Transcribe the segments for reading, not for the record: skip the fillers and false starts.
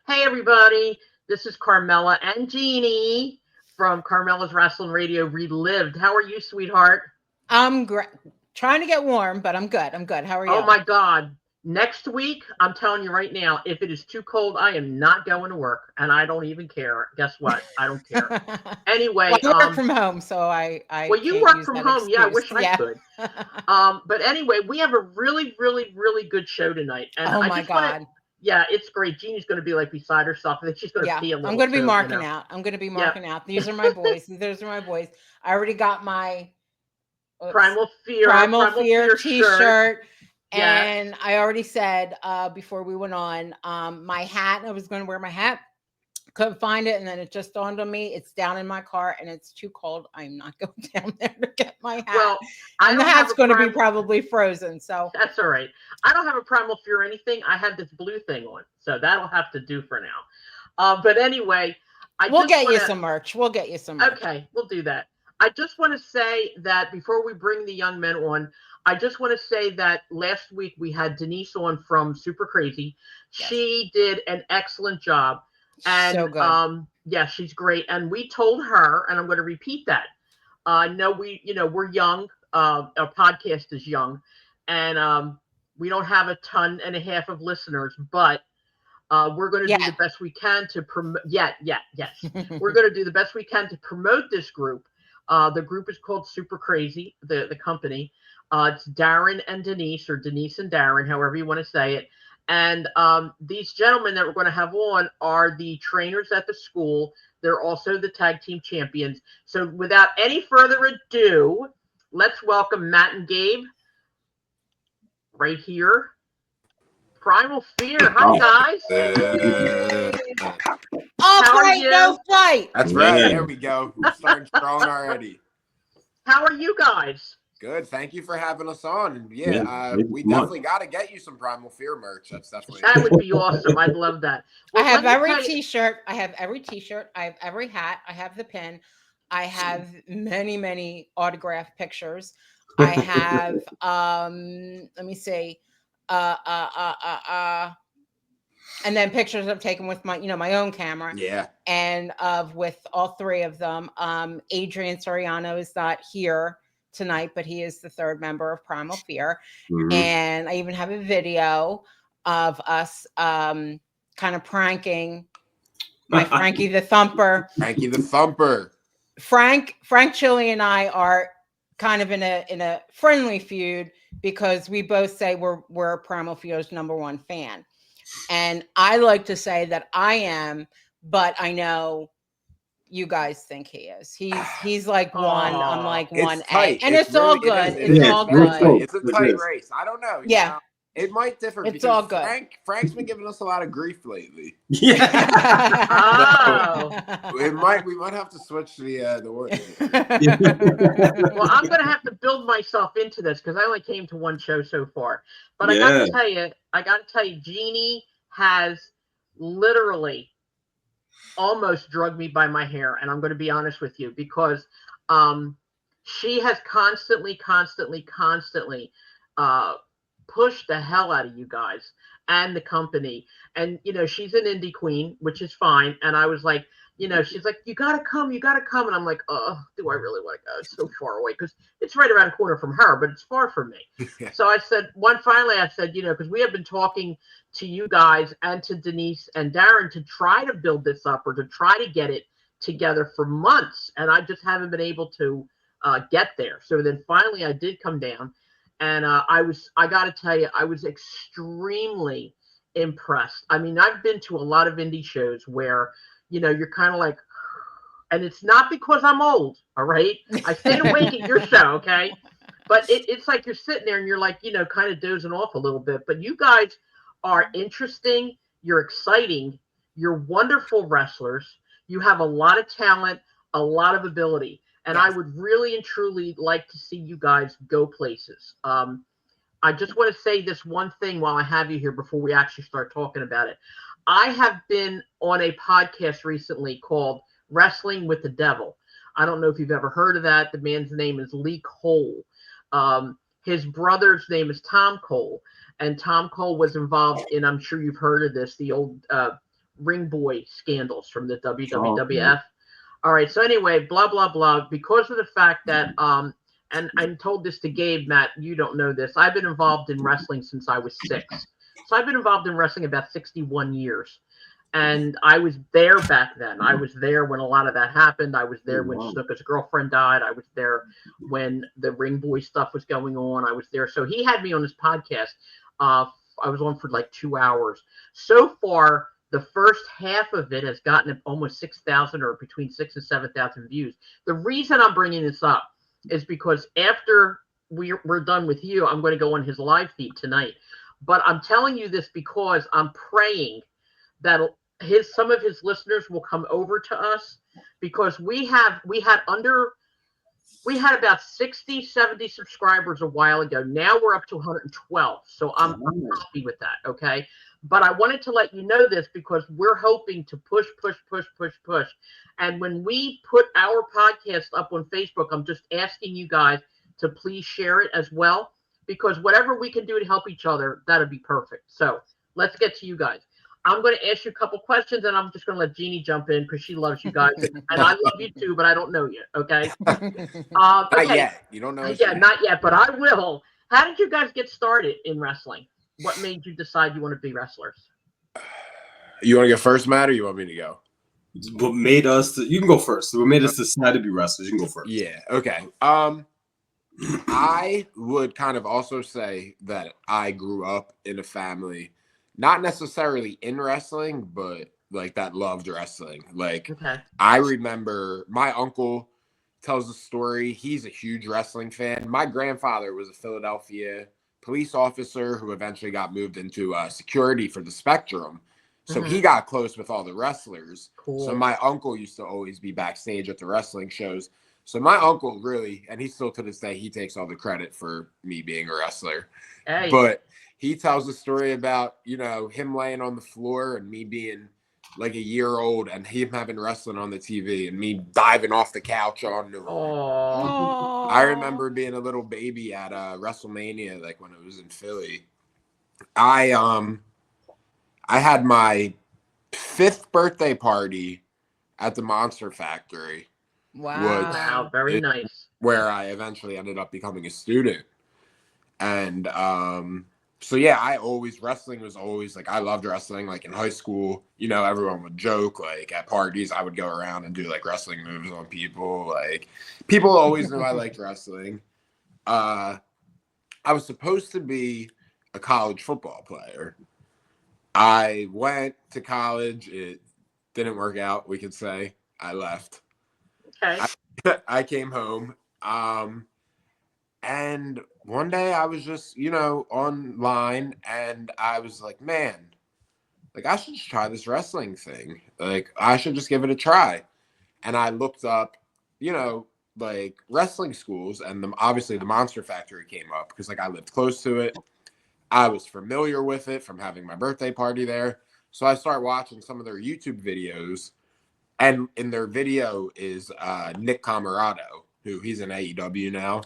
Hey, everybody. This is Carmela and Jeannie from Carmela's Wrestling Radio Relived. How are you, sweetheart? I'm great. Trying to get warm, but I'm good. I'm good. How are Oh, you? my God. Next week, I'm telling you right now, if it is too cold, I am not going to work, and I don't even care. Guess what? I don't care. Well, Anyway, I work from home, so I well, you can't work use from that home. Yeah, I excuse. wish I Yeah. could. But anyway, we have a really, really, really good show tonight, and Oh I my just want to. God. Yeah, it's great. Jeannie's going to be like beside herself. I think she's going to Yeah. pee a I'm little gonna be too. marking out. I'm gonna be Yeah, marking out. These are my boys. These are my boys. I already got my oops, Primal Primal Fear Fear shirt. t-shirt. Yes. And I already said before we went on, my hat. I was gonna wear my hat. Couldn't find it, and then it just dawned on me it's down in my car and it's too cold. I'm not going down there to get my hat, Well, I and the don't have hat's a going to be primal. probably frozen. So That's all right. I don't have a Primal Fear or anything. I have this blue thing on, so that'll have to do for now. But anyway, I we'll just get want you to. some merch. We'll get you some merch. Okay, we'll do that. I just want to say that before we bring the young men on, I just want to say that last week we had Denise on from Super Crazy. Yes, She did an excellent job, so and good. yeah, she's great. And we told her, and I'm going to repeat that. No, we're young. Our podcast is young, and we don't have a ton and a half of listeners, but we're going to do Yeah. the best we can to promote. Yes, we're going to do the best we can to promote this group. The group is called Super Crazy. The company. It's Darren and Denise, or Denise and Darren, however you want to say it. And these gentlemen that we're going to have on are the trainers at the school. They're also the tag team champions. So, without any further ado, let's welcome Matt and Gabe right here. Primal Fear. Hi, Oh, guys. All How are fight, no you? fight. that's right. There we go. We're starting strong already. How are you guys? Good. Thank you for having us on. And Yeah, we come on. definitely got to get you some Primal Fear merch. That's definitely That would be awesome. I'd love that. I Well, have let me every tell you. t-shirt. I have every t-shirt. I have every hat. I have the pin. I have many, many autographed pictures. I have let me see. Uh uh uh uh uh and then pictures I've taken with my, my own camera, Yeah. and of with all three of them. Adrian Soriano is not here tonight, but he is the third member of Primal Fear. Mhm. And I even have a video of us kind of pranking my Frankie the Thumper. Frankie the Thumper. Frank Chili and I are kind of in a friendly feud because we both say we're Primal Fear's #1 fan. And I like to say that I am, but I know you guys think he is. He's like one, I'm Oh, like It's 1A. tight. And It's it's all really, it good. is. It's Yeah, It's all it's very real good. tight. close. It's a It tight is. race. I don't know. Yeah. It might differ It's because all good. Frank's been giving us a lot of grief lately. Yeah. oh. We might have to switch the order. Well, I'm going to have to build myself into this because I only came to one show so far. But Yeah. I got to tell you, Jeannie has literally almost drugged me by my hair, and I'm going to be honest with you because um, she has constantly uh, pushed the hell out of you guys and the company. And she's an indie queen, which is fine. And I was like, she's like, you gotta come. And I'm like, oh, do I really want to go? It's so far away because it's right around the corner from her, but it's far from me. Yeah. So I said, finally, I said, because we have been talking to you guys and to Denise and Darren to try to build this up or to try to get it together for months. And I just haven't been able to get there. So then finally I did come down, and I got to tell you, I was extremely impressed. I mean, I've been to a lot of indie shows where, you're kind of like, and it's not because I'm old, all right? I stayed awake at your show, okay? But it's like you're sitting there and you're like, kind of dozing off a little bit. But you guys are interesting. You're exciting. You're wonderful wrestlers. You have a lot of talent, a lot of ability. And I Yes. would really and truly like to see you guys go places. I just want to say this one thing while I have you here before we actually start talking about it. I have been on a podcast recently called Wrestling with the Devil. I don't know if you've ever heard of that. The man's name is Lee Cole. His brother's name is Tom Cole. And Tom Cole was involved in, I'm sure you've heard of this, the old ring boy scandals from the WWF. All right. So anyway, blah blah blah. Because of the fact that and I told this to Gabe, Matt. You don't know this. I've been involved in wrestling since I was 6. So I've been involved in wrestling about 61 years. And I was there back then. I was there when a lot of that happened. I was there when Snooker's girlfriend died. I was there when the ring boy stuff was going on. I was there. So he had me on his podcast. I was on for like 2 hours. So far, the first half of it has gotten almost 6,000 or between 6,000 and 7,000 views. The reason I'm bringing this up is because after we're done with you, I'm going to go on his live feed tonight. But I'm telling you this because I'm praying that some of his listeners will come over to us, because we had about 60, 70 subscribers a while ago. Now we're up to 112. So I'm happy with that. Okay. But I wanted to let you know this because we're hoping to push. And when we put our podcast up on Facebook, I'm just asking you guys to please share it as well, because whatever we can do to help each other, that'd be perfect. So let's get to you guys. I'm going to ask you a couple questions, and I'm just going to let Jeannie jump in because she loves you guys. And I love you too, but I don't know you. Okay. Not yet. You don't know. Yeah, not yet, but I will. How did you guys get started in wrestling? What made you decide you want to be wrestlers? You want to go first, Matt, or you want me to go? What made us? You can go first. What made us decide to be wrestlers? You can go first. Yeah. Okay. I would kind of also say that I grew up in a family, not necessarily in wrestling, but like that loved wrestling. Like, I remember my uncle tells a story. He's a huge wrestling fan. My grandfather was a Philadelphia police officer who eventually got moved into security for the Spectrum. So he got close with all the wrestlers. Cool. So my uncle used to always be backstage at the wrestling shows. So my uncle really, and he still to this day, he takes all the credit for me being a wrestler. Hey. But he tells a story about, you know, him laying on the floor and me being like a year old and him having wrestling on the TV and me diving off the couch onto him. I remember being a little baby at WrestleMania, like when it was in Philly. I had my 5th birthday party at the Monster Factory. Wow. Very nice. Where I eventually ended up becoming a student. And so yeah, wrestling was always like, I loved wrestling. Like in high school, you know, everyone would joke, like at parties, I would go around and do like wrestling moves on people. Like people always knew I liked wrestling. I was supposed to be a college football player. I went to college. It didn't work out, we could say. I left. Okay. I came home. And one day I was just, you know, online and I was like, man, like I should just try this wrestling thing. Like I should just give it a try. And I looked up, you know, like wrestling schools, and obviously the Monster Factory came up because like I lived close to it. I was familiar with it from having my birthday party there. So I started watching some of their YouTube videos, and in their video is Nick Camarado, who he's in AEW now.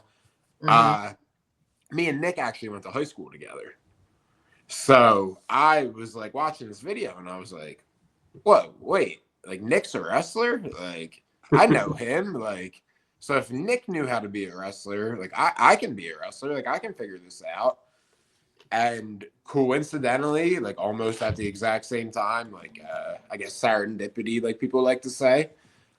Me and Nick actually went to high school together. So I was like watching this video and I was like, whoa, wait, like Nick's a wrestler? Like I know him. Like, so if Nick knew how to be a wrestler, like I can be a wrestler. Like I can figure this out. And coincidentally, like almost at the exact same time, like I guess serendipity, like people like to say,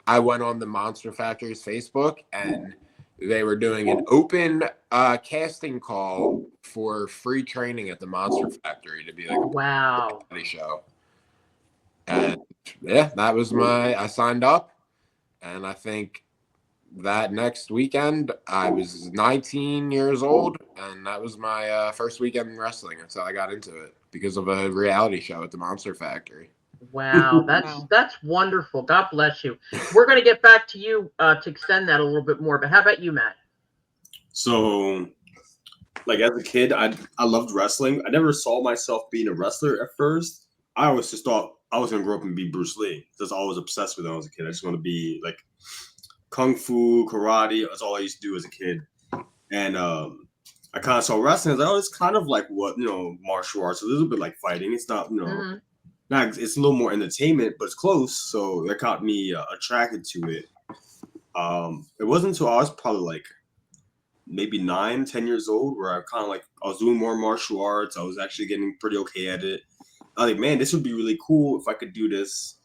I went on the Monster Factory's Facebook and they were doing an open casting call for free training at the Monster Factory to be like a reality show. And yeah, that was I signed up. And I think that next weekend I was 19 years old. And that was my first weekend in wrestling. That's how I got into it, because of a reality show at the Monster Factory. Wow, that's wonderful. God bless you. We're going to get back to you to extend that a little bit more, but how about you, Matt? So, like as a kid, I loved wrestling. I never saw myself being a wrestler at first. I always just thought I was going to grow up and be Bruce Lee. That's all I was obsessed with when I was a kid. I just want to be like kung fu, karate. That's all I used to do as a kid. And I kind of saw wrestling. I was like, oh, it's kind of like what, you know, martial arts, a little bit like fighting. It's not, you know, not, it's a little more entertainment, but it's close. So that got me attracted to it. It wasn't until I was probably like maybe 9-10 years old where I kind of like, I was doing more martial arts. I was actually getting pretty okay at it. I was like, man, this would be really cool if I could do this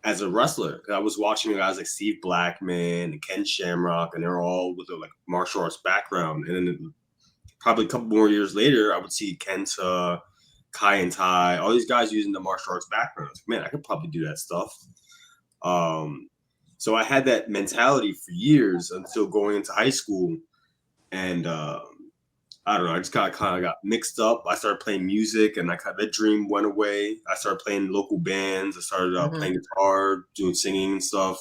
as a wrestler. I was watching guys like Steve Blackman and Ken Shamrock, and they're all with a like martial arts background. And then probably a couple more years later, I would see Kenta, Kai and Tai, all these guys using the martial arts backgrounds. Man, I could probably do that stuff. So I had that mentality for years until going into high school. And I don't know, I just kind of got mixed up. I started playing music, and that dream went away. I started playing local bands. I started playing guitar, doing singing and stuff.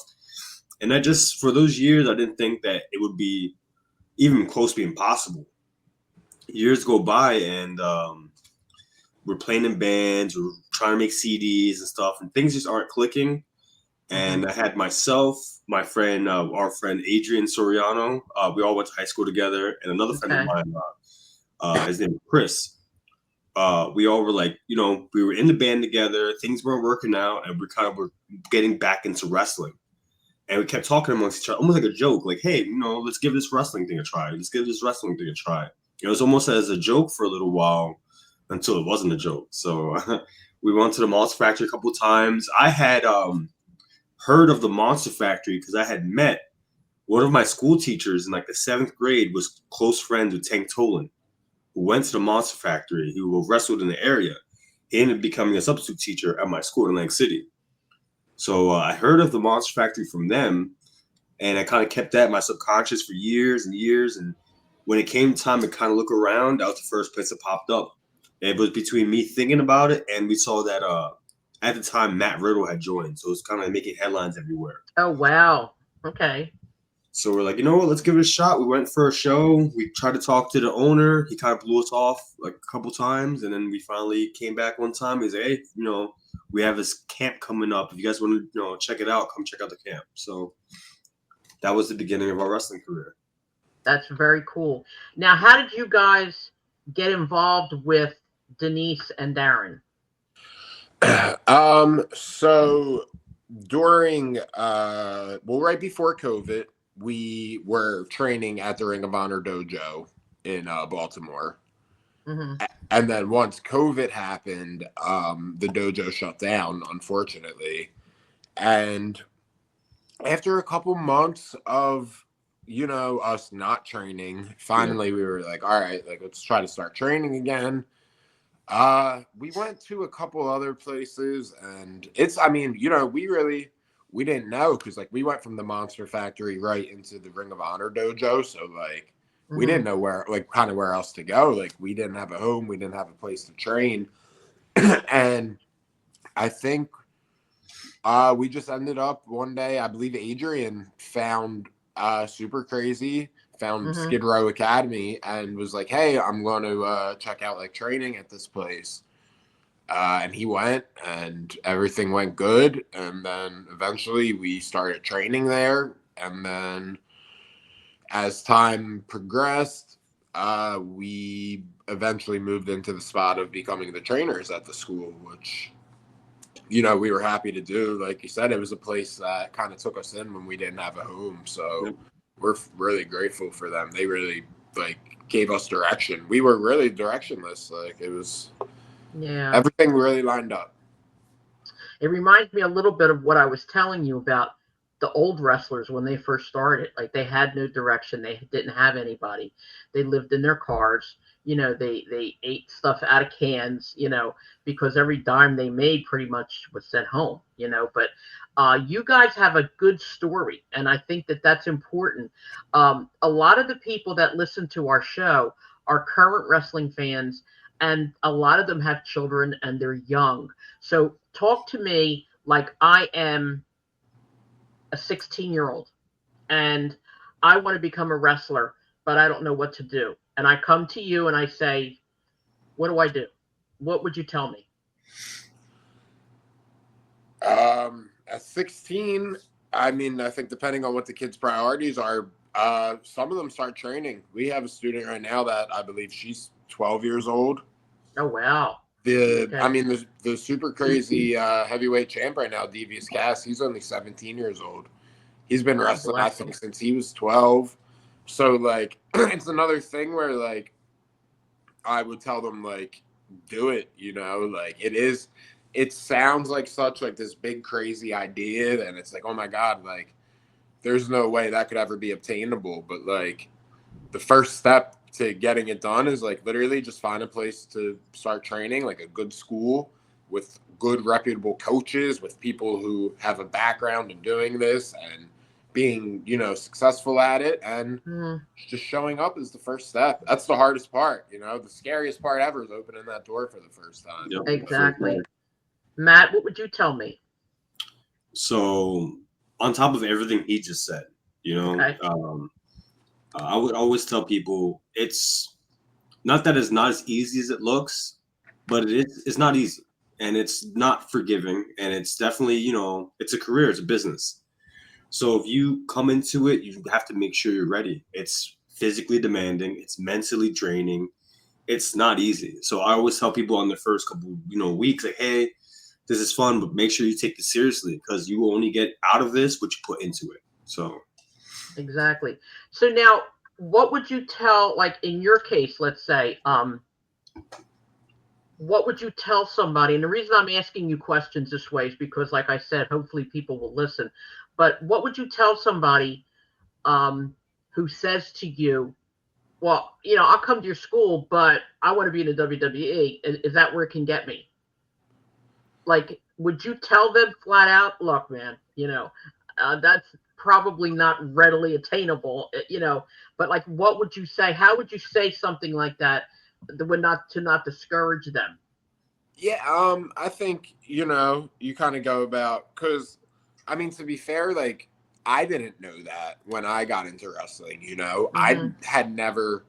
And I just, for those years, I didn't think that it would be even close to being possible. Years go by, and we're playing in bands, we're trying to make CDs and stuff, and things just aren't clicking. And I had myself, my friend, our friend Adrian Soriano. We all went to high school together, and another friend of mine, his name is Chris. We all were like, we were in the band together. Things weren't working out, and we kind of were getting back into wrestling. And we kept talking amongst each other, almost like a joke, like, hey, let's give this wrestling thing a try. Let's give this wrestling thing a try. It was almost as a joke for a little while until it wasn't a joke. So we went to the Monster Factory a couple of times. I had heard of the Monster Factory because I had met one of my school teachers in like the 7th grade, was close friends with Tank Tolan, who went to the Monster Factory, who wrestled in the area. He ended up becoming a substitute teacher at my school in Atlantic City. So I heard of the Monster Factory from them, and I kind of kept that in my subconscious for years and years. And when it came time to kind of look around, that was the first place that popped up. And it was between me thinking about it, and we saw that at the time, Matt Riddle had joined, so it was kind of making headlines everywhere. Oh, wow. Okay. So we're like, you know what, let's give it a shot. We went for a show. We tried to talk to the owner. He kind of blew us off like a couple times, and then we finally came back one time. He's like, hey, we have this camp coming up. If you guys want to, check it out, come check out the camp. So that was the beginning of our wrestling career. That's very cool. Now, how did you guys get involved with Denise and Darren? So during right before COVID, we were training at the Ring of Honor dojo in Baltimore. And then once COVID happened, the dojo shut down, unfortunately. And after a couple months of us not training, finally we were like, all right, like let's try to start training again. We went to a couple other places, and we didn't know, because like we went from the Monster Factory right into the Ring of Honor dojo, so like we didn't know where else to go. Like we didn't have a home, we didn't have a place to train. And I think we just ended up one day, I believe Adrian found Super Crazy, found Skid Row Academy, and was like, hey, I'm going to check out like training at this place. And he went, and everything went good. And then eventually we started training there. And then as time progressed, we eventually moved into the spot of becoming the trainers at the school, which, we were happy to do. Like you said, it was a place that kind of took us in when we didn't have a home. So we're really grateful for them. They really gave us direction. We were really directionless. Like it was, everything really lined up. It reminds me a little bit of what I was telling you about the old wrestlers when they first started. Like they had no direction. They didn't have anybody. They lived in their cars. They ate stuff out of cans, because every dime they made pretty much was sent home, but you guys have a good story. And I think that that's important. A lot of the people that listen to our show are current wrestling fans, and a lot of them have children and they're young. So talk to me like I am a 16-year-old and I want to become a wrestler, but I don't know what to do. And I come to you and I say, what do I do? What would you tell me? At 16, I think depending on what the kids' priorities are, some of them start training. We have a student right now that I believe she's 12 years old. Oh, wow. I mean, the super crazy heavyweight champ right now, Devious Cass, he's only 17 years old. He's been wrestling, I think, since he was 12. So, like, it's another thing where, like, I would tell them, like, do it, you know? Like, it sounds like such, like, this big, crazy idea, and it's like, oh, my God, like, there's no way that could ever be obtainable. But, like, the first step to getting it done is, like, literally just find a place to start training, like a good school with good, reputable coaches, with people who have a background in doing this and being, you know, successful at it, and just showing up is the first step. That's the hardest part, you know. The scariest part ever is opening that door for the first time. Yep. Exactly. Matt, what would you tell me? So, on top of everything he just said, you know, I would always tell people it's not that it's not as easy as it looks, but it's not easy, and it's not forgiving, and it's definitely, you know, it's a career, it's a business. So if you come into it, you have to make sure you're ready. It's physically demanding. It's mentally draining. It's not easy. So I always tell people on the first couple, you know, weeks, like, hey, this is fun, but make sure you take this seriously, because you will only get out of this what you put into it. So. Exactly. So now, what would you tell, like in your case, let's say, what would you tell somebody? And the reason I'm asking you questions this way is because, like I said, hopefully people will listen. But what would you tell somebody who says to you, well, you know, I'll come to your school, but I want to be in the WWE. Is that where it can get me? Like, would you tell them flat out, look, man, you know, that's probably not readily attainable, you know, but like, what would you say? How would you say something like that would not discourage them? Yeah, I think, you know, you kind of go about, because I mean, to be fair, like, I didn't know that when I got into wrestling, you know. I had never,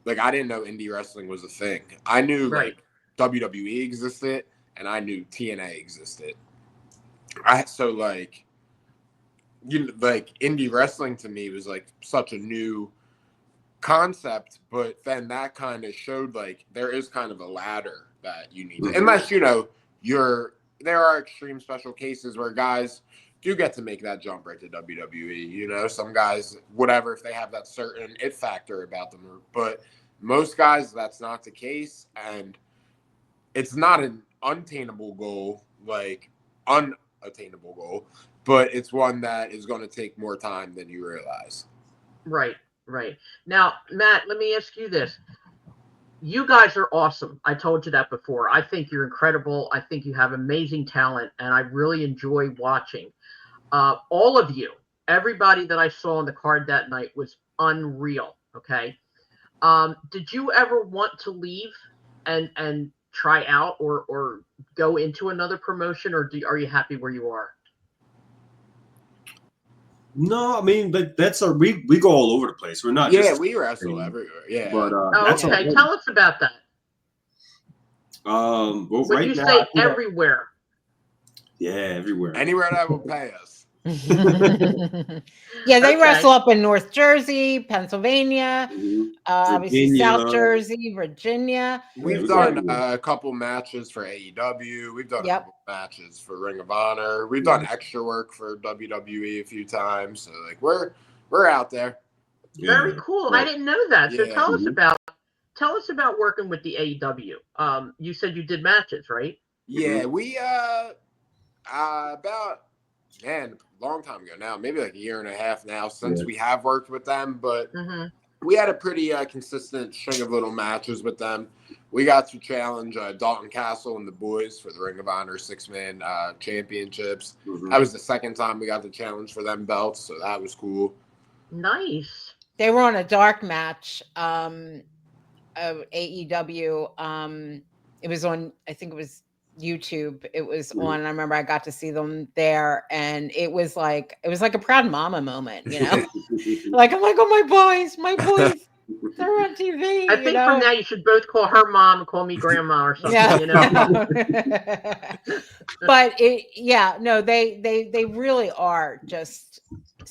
like, I didn't know indie wrestling was a thing. I knew, like, WWE existed, and I knew TNA existed. So, like, you know, like, indie wrestling to me was, like, such a new concept, but then that kind of showed, like, there is kind of a ladder that you need to, unless, you know, there are extreme special cases where guys do get to make that jump right to WWE. You know, some guys, whatever, if they have that certain it factor about them. But most guys, that's not the case. And it's not an unattainable goal, but it's one that is going to take more time than you realize. Right. Now, Matt, let me ask you this. You guys are awesome. I told you that before. I think you're incredible. I think you have amazing talent, and I really enjoy watching. All of you, everybody that I saw on the card that night was unreal. Okay. Did you ever want to leave and try out or go into another promotion, or are you happy where you are? No, I mean, but that's we go all over the place. We're not we wrestle everywhere. Yeah. But that's okay. Tell us about that. Well, when right you now, say everywhere. Yeah, everywhere. Anywhere that will pay us. Yeah, they wrestle up in North Jersey, Pennsylvania, obviously South Jersey, Virginia. We've done a couple matches for AEW. We've done a couple matches for Ring of Honor. We've done extra work for WWE a few times. So, like, we're out there. Very cool. I didn't know that. So tell us about working with the AEW. You said you did matches, right? Yeah, we about a long time ago now, maybe like a year and a half now since we have worked with them, but we had a pretty consistent string of little matches with them. We got to challenge Dalton Castle and the boys for the Ring of Honor 6-man championships. That was the second time we got the challenge for them belts, so that was cool. Nice. They were on a dark match of AEW. It was on, I think it was YouTube. It was on, I remember I got to see them there, and it was like a proud mama moment, you know. like, I'm like, oh, my boys, they're on TV. I think from now you should both call her mom and call me grandma or something, you know. But they really are just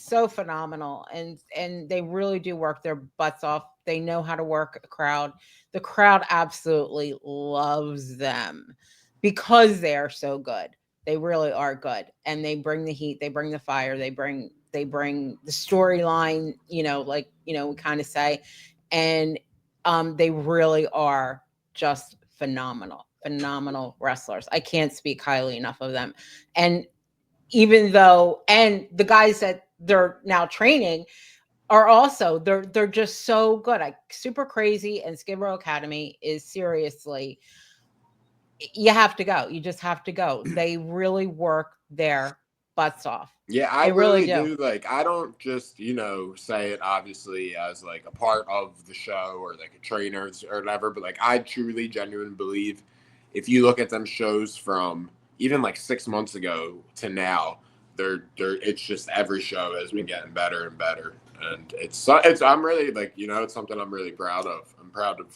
so phenomenal, and they really do work their butts off. They know how to work a crowd. The crowd absolutely loves them because they are so good. They really are good, and they bring the heat, they bring the fire, they bring the storyline, like, we kind of say, and they really are just phenomenal wrestlers. I can't speak highly enough of them. And even though, and the guys that they're now training are also, they're just so good. Super Crazy and Skid Row Academy is seriously, you have to go. You just have to go. They really work their butts off. Yeah, I they really do. Like, I don't just, say it obviously as like a part of the show or like a trainer or whatever, but like I truly, genuinely believe if you look at them shows from even like 6 months ago to now, it's just every show has been getting better and better. And I'm really like, it's something I'm really proud of. I'm proud of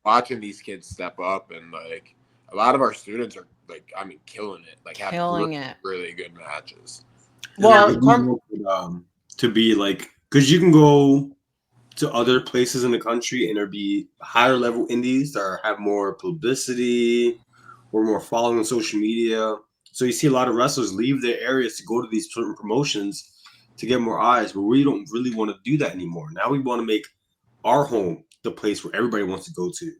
watching these kids step up, and like a lot of our students are like, killing it. Like having really good matches. Well, to be like, because you can go to other places in the country and there be higher level indies that have more publicity or more following on social media. So you see a lot of wrestlers leave their areas to go to these certain promotions to get more eyes, but we don't really want to do that anymore. Now we want to make our home the place where everybody wants to go to.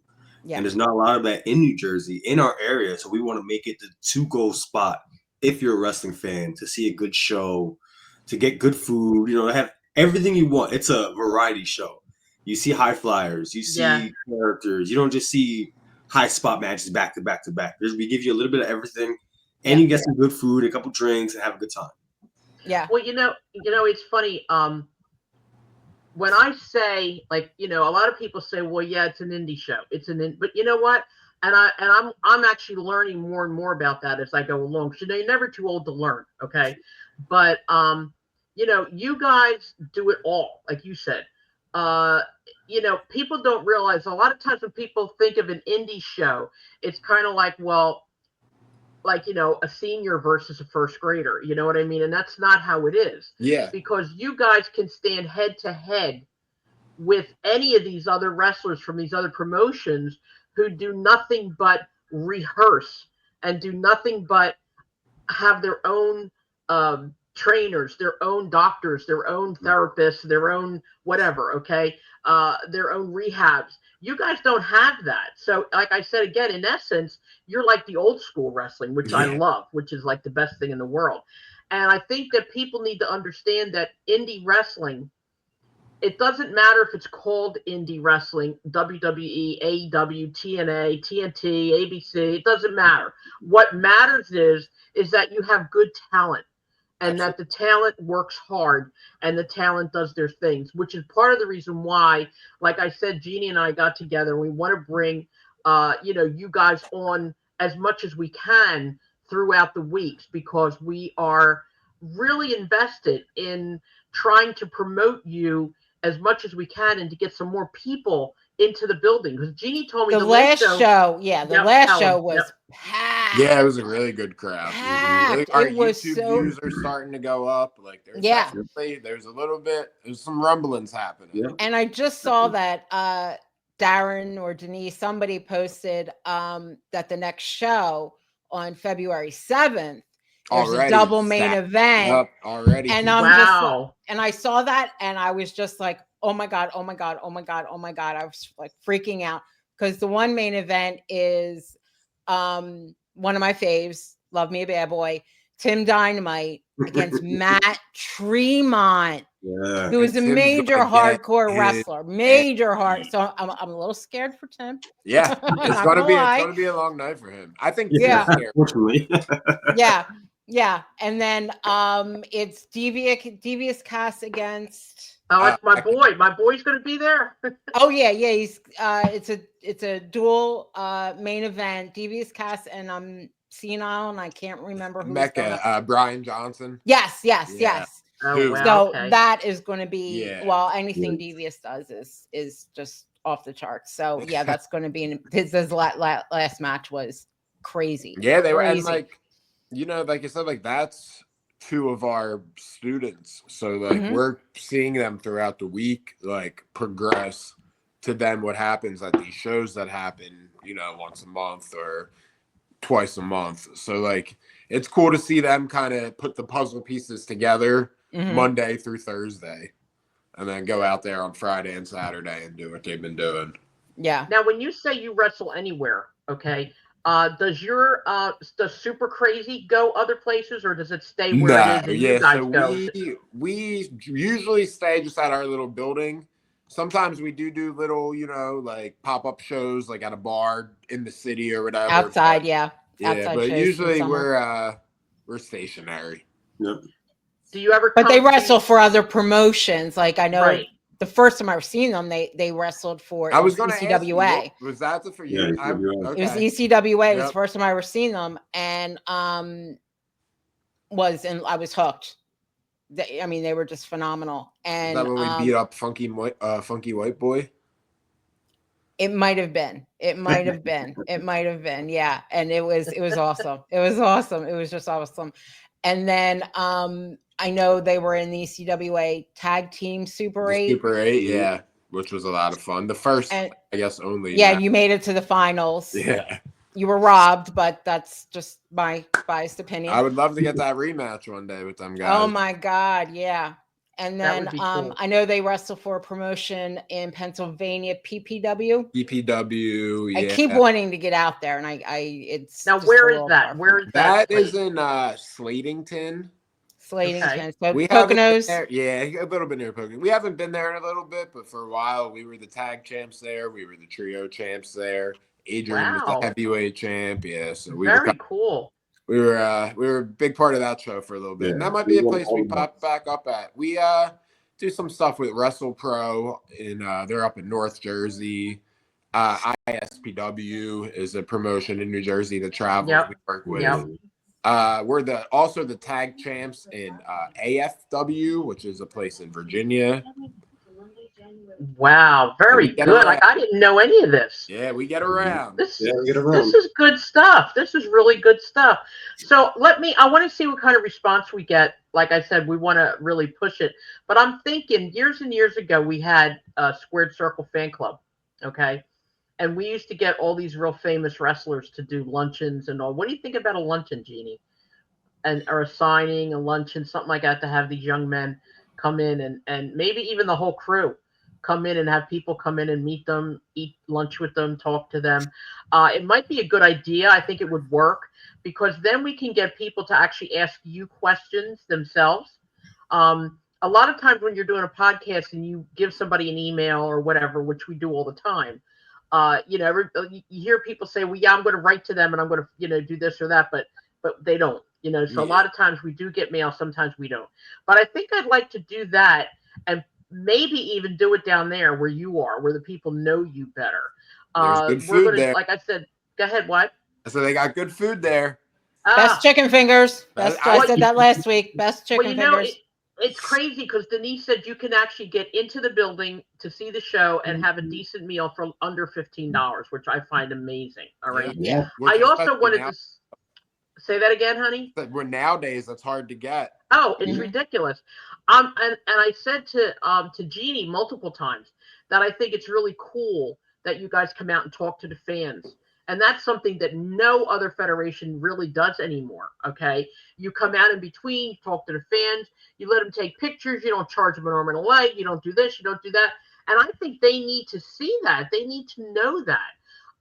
Yeah. And there's not a lot of that in New Jersey, in our area. So we want to make it the to-go spot if you're a wrestling fan, to see a good show, to get good food, have everything you want. It's a variety show. You see high flyers, you see characters. You don't just see high spot matches back to back to back. We give you a little bit of everything, and you get some good food, a couple drinks, and have a good time. Yeah. Well, it's funny. When I say, like, a lot of people say, well, yeah, it's an indie show. But you know what? And I'm actually learning more and more about that as I go along. So you're never too old to learn, okay? But you guys do it all, like you said. People don't realize a lot of times when people think of an indie show, it's kind of like, well, like, a senior versus a first grader, you know what I mean? And that's not how it is. Yeah. Because you guys can stand head to head with any of these other wrestlers from these other promotions who do nothing but rehearse and do nothing but have their own trainers, their own doctors, their own therapists, their own whatever, okay? Their own rehabs. You guys don't have that. So like I said, again, in essence, you're like the old school wrestling, which I love, which is like the best thing in the world. And I think that people need to understand that indie wrestling, it doesn't matter if it's called indie wrestling, WWE, AEW, TNA, TNT, ABC, it doesn't matter. What matters is that you have good talent, and that the talent works hard, and the talent does their things, which is part of the reason why, like I said, Jeannie and I got together, and we want to bring, you guys on as much as we can throughout the weeks, because we are really invested in trying to promote you as much as we can and to get some more people into the building. Because Jeannie told me the last show was packed. Yeah, it was a really good crowd. Our YouTube views are starting to go up. Like, there's some rumblings happening. Yeah. And I just saw that Darren or Denise, somebody posted that the next show on February 7th, there's a double main event. Yep, already. And I'm and I saw that, and I was just like, oh my God, oh my God, oh my God, oh my God. I was like freaking out, because the one main event is one of my faves, Love Me a Bad Boy, Tim Dynamite against Matt Tremont, who is a major hardcore wrestler. So I'm a little scared for Tim. Yeah, it's gonna be a long night for him. I think. Yeah, unfortunately. Yeah, and then it's Devious Cass against. Oh, it's my boy. My boy's going to be there. Oh yeah. He's it's a dual main event. Devious Cass and senile, and I can't remember who. Mecca, Brian Johnson. Yes. Oh, wow, so okay. that is going to be anything Devious does is just off the charts. So yeah, that's going to be his last match was crazy. Yeah, they were, and like, like you said, like that's two of our students. So like we're seeing them throughout the week, like progress to then what happens at these shows that happen, once a month or twice a month. So like it's cool to see them kind of put the puzzle pieces together Monday through Thursday and then go out there on Friday and Saturday and do what they've been doing. Yeah. Now, when you say you wrestle anywhere, okay, does your does Super Crazy go other places, or does it stay where it is and you guys go? We usually stay just at our little building. Sometimes we do little, like pop-up shows, like at a bar in the city or whatever. Outside, but, yeah. Outside but usually we're stationary. Yep. Do you ever? But they wrestle for other promotions. Like I know. Right. The first time I've seen them, they wrestled for ECWA. Was that for you? Yeah, okay. It was ECWA. It was the first time I ever seen them, and I was hooked. They were just phenomenal. And is that when we beat up Funky White Boy? It might have been. It might have been. Yeah, and it was awesome. It was awesome. It was just awesome. And then I know they were in the ECWA Tag Team Super 8. Super 8, yeah, which was a lot of fun. The first, I guess, only. Yeah, you made it to the finals. Yeah. You were robbed, but that's just my biased opinion. I would love to get that rematch one day with them guys. Oh, my God, yeah. And then cool. I know they wrestle for a promotion in Pennsylvania, PPW. PPW, yeah. I keep wanting to get out there, and it's now where is that? Where is that? That is in Slatington. Okay. So we Poconos. Yeah, a little bit near Poconos. We haven't been there in a little bit, but for a while we were the tag champs there. We were the trio champs there. Adrian was the heavyweight champ. Yeah, so we were cool. We were a big part of that show for a little bit. Yeah, and that might be a place we pop back up at. We do some stuff with Wrestle Pro they're up in North Jersey. ISPW is a promotion in New Jersey that travels. We work with. We're also the tag champs in AFW, which is a place in Virginia. Wow, very good. Like I didn't know any of this. Yeah, we get around. This is good stuff. This is really good stuff. So I want to see what kind of response we get. Like I said, we want to really push it. But I'm thinking years and years ago, we had a Squared Circle fan club. Okay. And we used to get all these real famous wrestlers to do luncheons and all. What do you think about a luncheon, Jeannie? Or a signing, a luncheon, something like that, to have these young men come in and maybe even the whole crew come in and have people come in and meet them, eat lunch with them, talk to them. It might be a good idea. I think it would work because then we can get people to actually ask you questions themselves. A lot of times when you're doing a podcast and you give somebody an email or whatever, which we do all the time, you hear people say, well, yeah, I'm going to write to them and I'm going to, do this or that, but they don't, so a lot of times we do get mail. Sometimes we don't, but I think I'd like to do that and maybe even do it down there where you are, where the people know you better. There's good food there. Like I said, go ahead. What? So they got good food there. Best chicken fingers. I said that last week. Best chicken fingers. It's crazy because Denise said you can actually get into the building to see the show and have a decent meal for under $15, which I find amazing. All right. Yeah. I also wanted to say that again, honey. But nowadays that's hard to get. Oh, it's ridiculous. And I said to Jeannie multiple times that I think it's really cool that you guys come out and talk to the fans. And that's something that no other federation really does anymore. Okay. You come out in between, talk to the fans, you let them take pictures, you don't charge them an arm and a leg, you don't do this, you don't do that. And I think they need to see that. They need to know that.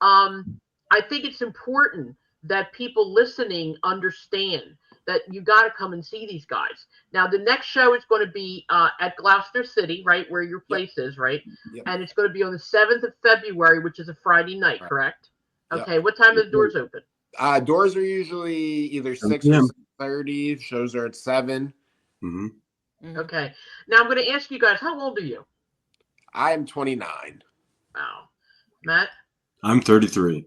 I think it's important that people listening understand that you got to come and see these guys. Now, the next show is going to be at Gloucester City, right, where your place is, right? Yep. And it's going to be on the 7th of February, which is a Friday night, correct? Okay, what time are the doors open? Doors are usually either 6 or 6:30. Shows are at 7. Mm-hmm. Okay. Now, I'm going to ask you guys, how old are you? I am 29. Wow. Matt? I'm 33.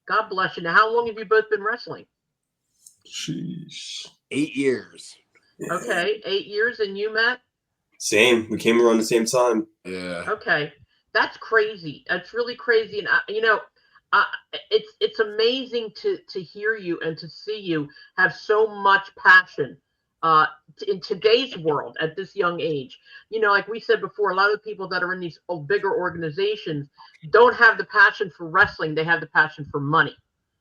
God bless you. Now, how long have you both been wrestling? Sheesh. 8 years. Okay, 8 years. And you, Matt? Same. We came around the same time. Yeah. Okay. That's crazy. That's really crazy. And, it's amazing to hear you and to see you have so much passion in today's world at this young age. You know, like we said before, a lot of the people that are in these bigger organizations don't have the passion for wrestling. They have the passion for money.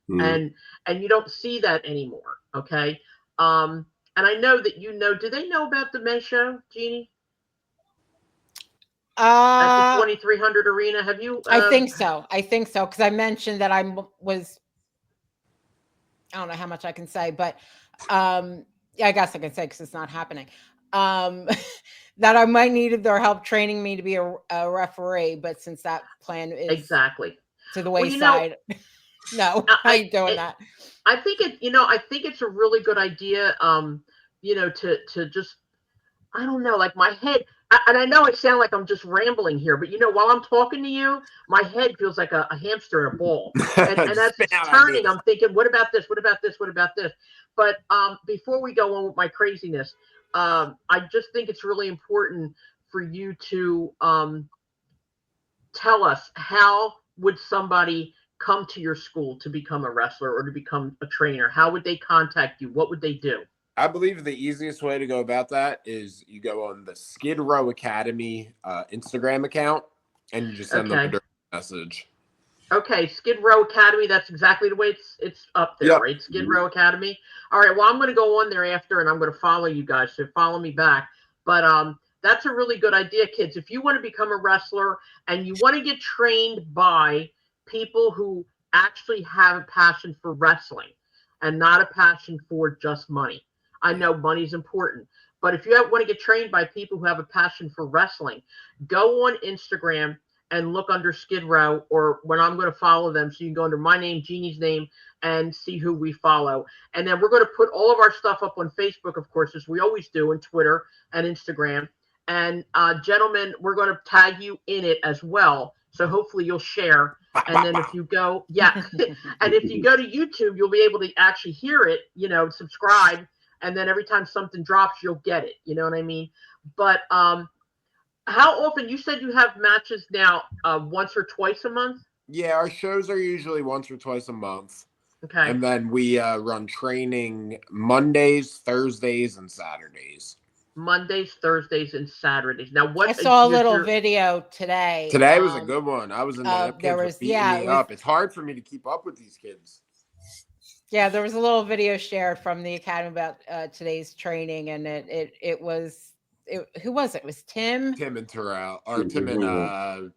And you don't see that anymore. Okay. And I know that, you know, do they know about the May show, Jeannie? At the 2300 arena? Have you? I think so. Because I mentioned that I don't know how much I can say, but yeah, I guess I can say because it's not happening. That I might need their help training me to be a referee, but since that plan is exactly to the wayside, no, I ain't doing that. I think it's a really good idea. You know, to just, I don't know, like my head, and I know I sound like I'm just rambling here, but you know, while I'm talking to you, my head feels like a hamster in a ball. And as it's turning, I'm thinking, what about this? What about this? What about this? But before we go on with my craziness, I just think it's really important for you to tell us, how would somebody come to your school to become a wrestler or to become a trainer? How would they contact you? What would they do? I believe the easiest way to go about that is you go on the Skid Row Academy Instagram account and you just send them a direct message. Okay, Skid Row Academy. That's exactly the way it's up there, right? Skid Row Academy. All right. Well, I'm going to go on there after, and I'm going to follow you guys. So follow me back. But that's a really good idea, kids. If you want to become a wrestler and you want to get trained by people who actually have a passion for wrestling and not a passion for just money. I know money's important, but if you want to get trained by people who have a passion for wrestling, go on Instagram and look under Skid Row, or when I'm going to follow them. So you can go under my name, Jeannie's name, and see who we follow. And then we're going to put all of our stuff up on Facebook, of course, as we always do, and Twitter and Instagram. And gentlemen, we're going to tag you in it as well. So hopefully you'll share. And then if you go, and if you go to YouTube, you'll be able to actually hear it, you know, subscribe. And then every time something drops, you'll get it. You know what I mean? But how often? You said you have matches now once or twice a month? Yeah, our shows are usually once or twice a month. Okay. And then we run training Mondays, Thursdays, and Saturdays. Mondays, Thursdays, and Saturdays. Now, what? I saw a little video today. Today was a good one. I was in the there was beating me up. It's hard for me to keep up with these kids. Yeah, there was a little video shared from the academy about today's training, and it was who was it? It was Tim and Terrell, or Tim and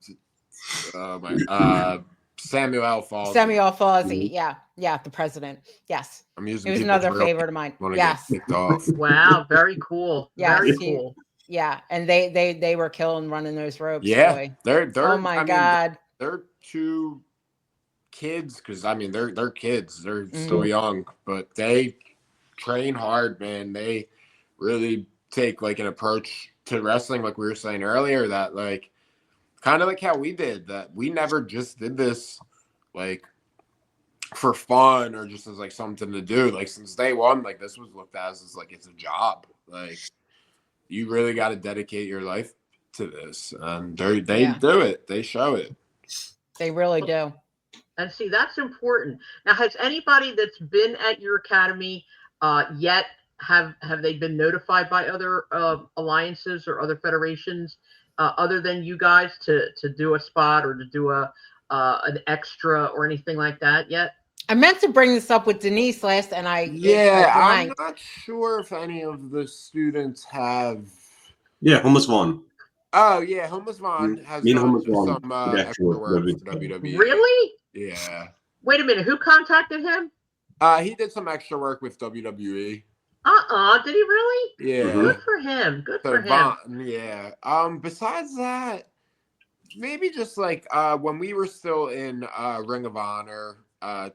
Samuel Fawzi. Samuel Fawzi, yeah, the president. Yes, I'm using. It was another favorite of mine. Yes, get kicked off. Wow, very cool. Yes, very cool. Yeah, and they were killing running those ropes. Yeah, boy. they're oh my God, they're two kids, because I mean they're kids, they're still young, but they train hard, man. They really take like an approach to wrestling, like we were saying earlier, that like kind of like how we did, that we never just did this like for fun or just as like something to do. Like since day one, like this was looked at as like it's a job. Like you really got to dedicate your life to this, and they do it. They show it. They really do. And see, that's important. Now, has anybody that's been at your academy yet, have they been notified by other alliances or other federations other than you guys to do a spot or to do an extra or anything like that yet? I meant to bring this up with Denise last, and I I'm not sure if any of the students have. Yeah, Homeless Vaughn. Oh yeah, Homeless Vaughn has done some extra work with WWE. Really? Yeah. Wait a minute. Who contacted him? He did some extra work with WWE. Did he really? Yeah. Good for him. Good for him. Yeah. Besides that, maybe just like when we were still in Ring of Honor,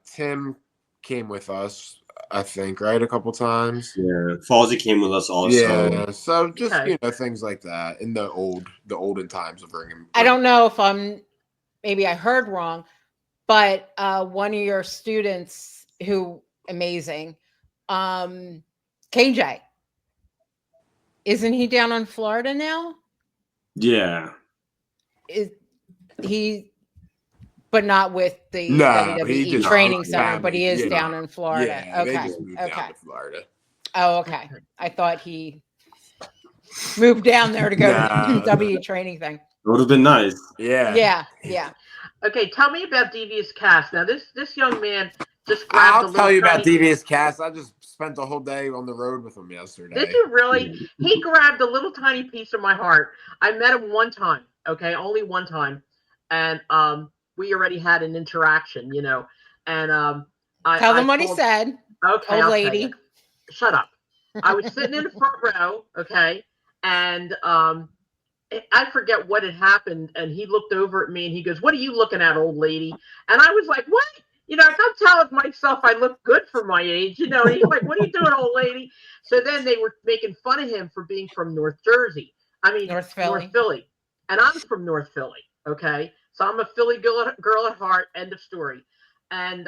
Tim came with us, I think, right, a couple times. Yeah, Fawzi came with us also. Yeah, so just things like that in the olden times of Ring. I don't know if maybe I heard wrong, but one of your students who amazing, KJ, isn't he down in Florida now? Yeah. Is he? But not with the WWE training center, but he is down in Florida. Yeah, they just moved down to Florida. Oh, okay. I thought he moved down there to go to the W training thing. It would have been nice. Yeah. Okay, tell me about Devious Cast. Now, this young man just grabbed. I'll tell you about Devious Cast. I just spent the whole day on the road with him yesterday. Did you really? He grabbed a little tiny piece of my heart. I met him one time. Okay, only one time, and we already had an interaction, you know. And tell them what he said. Okay, old lady. Shut up. I was sitting in the front row, okay, and I forget what had happened, and he looked over at me and he goes, "What are you looking at, old lady?" And I was like, "What?" You know, I'm telling myself I look good for my age, you know. And he's like, "What are you doing, old lady?" So then they were making fun of him for being from North Philly, and I'm from North Philly. Okay, so I'm a Philly girl at heart. End of story. And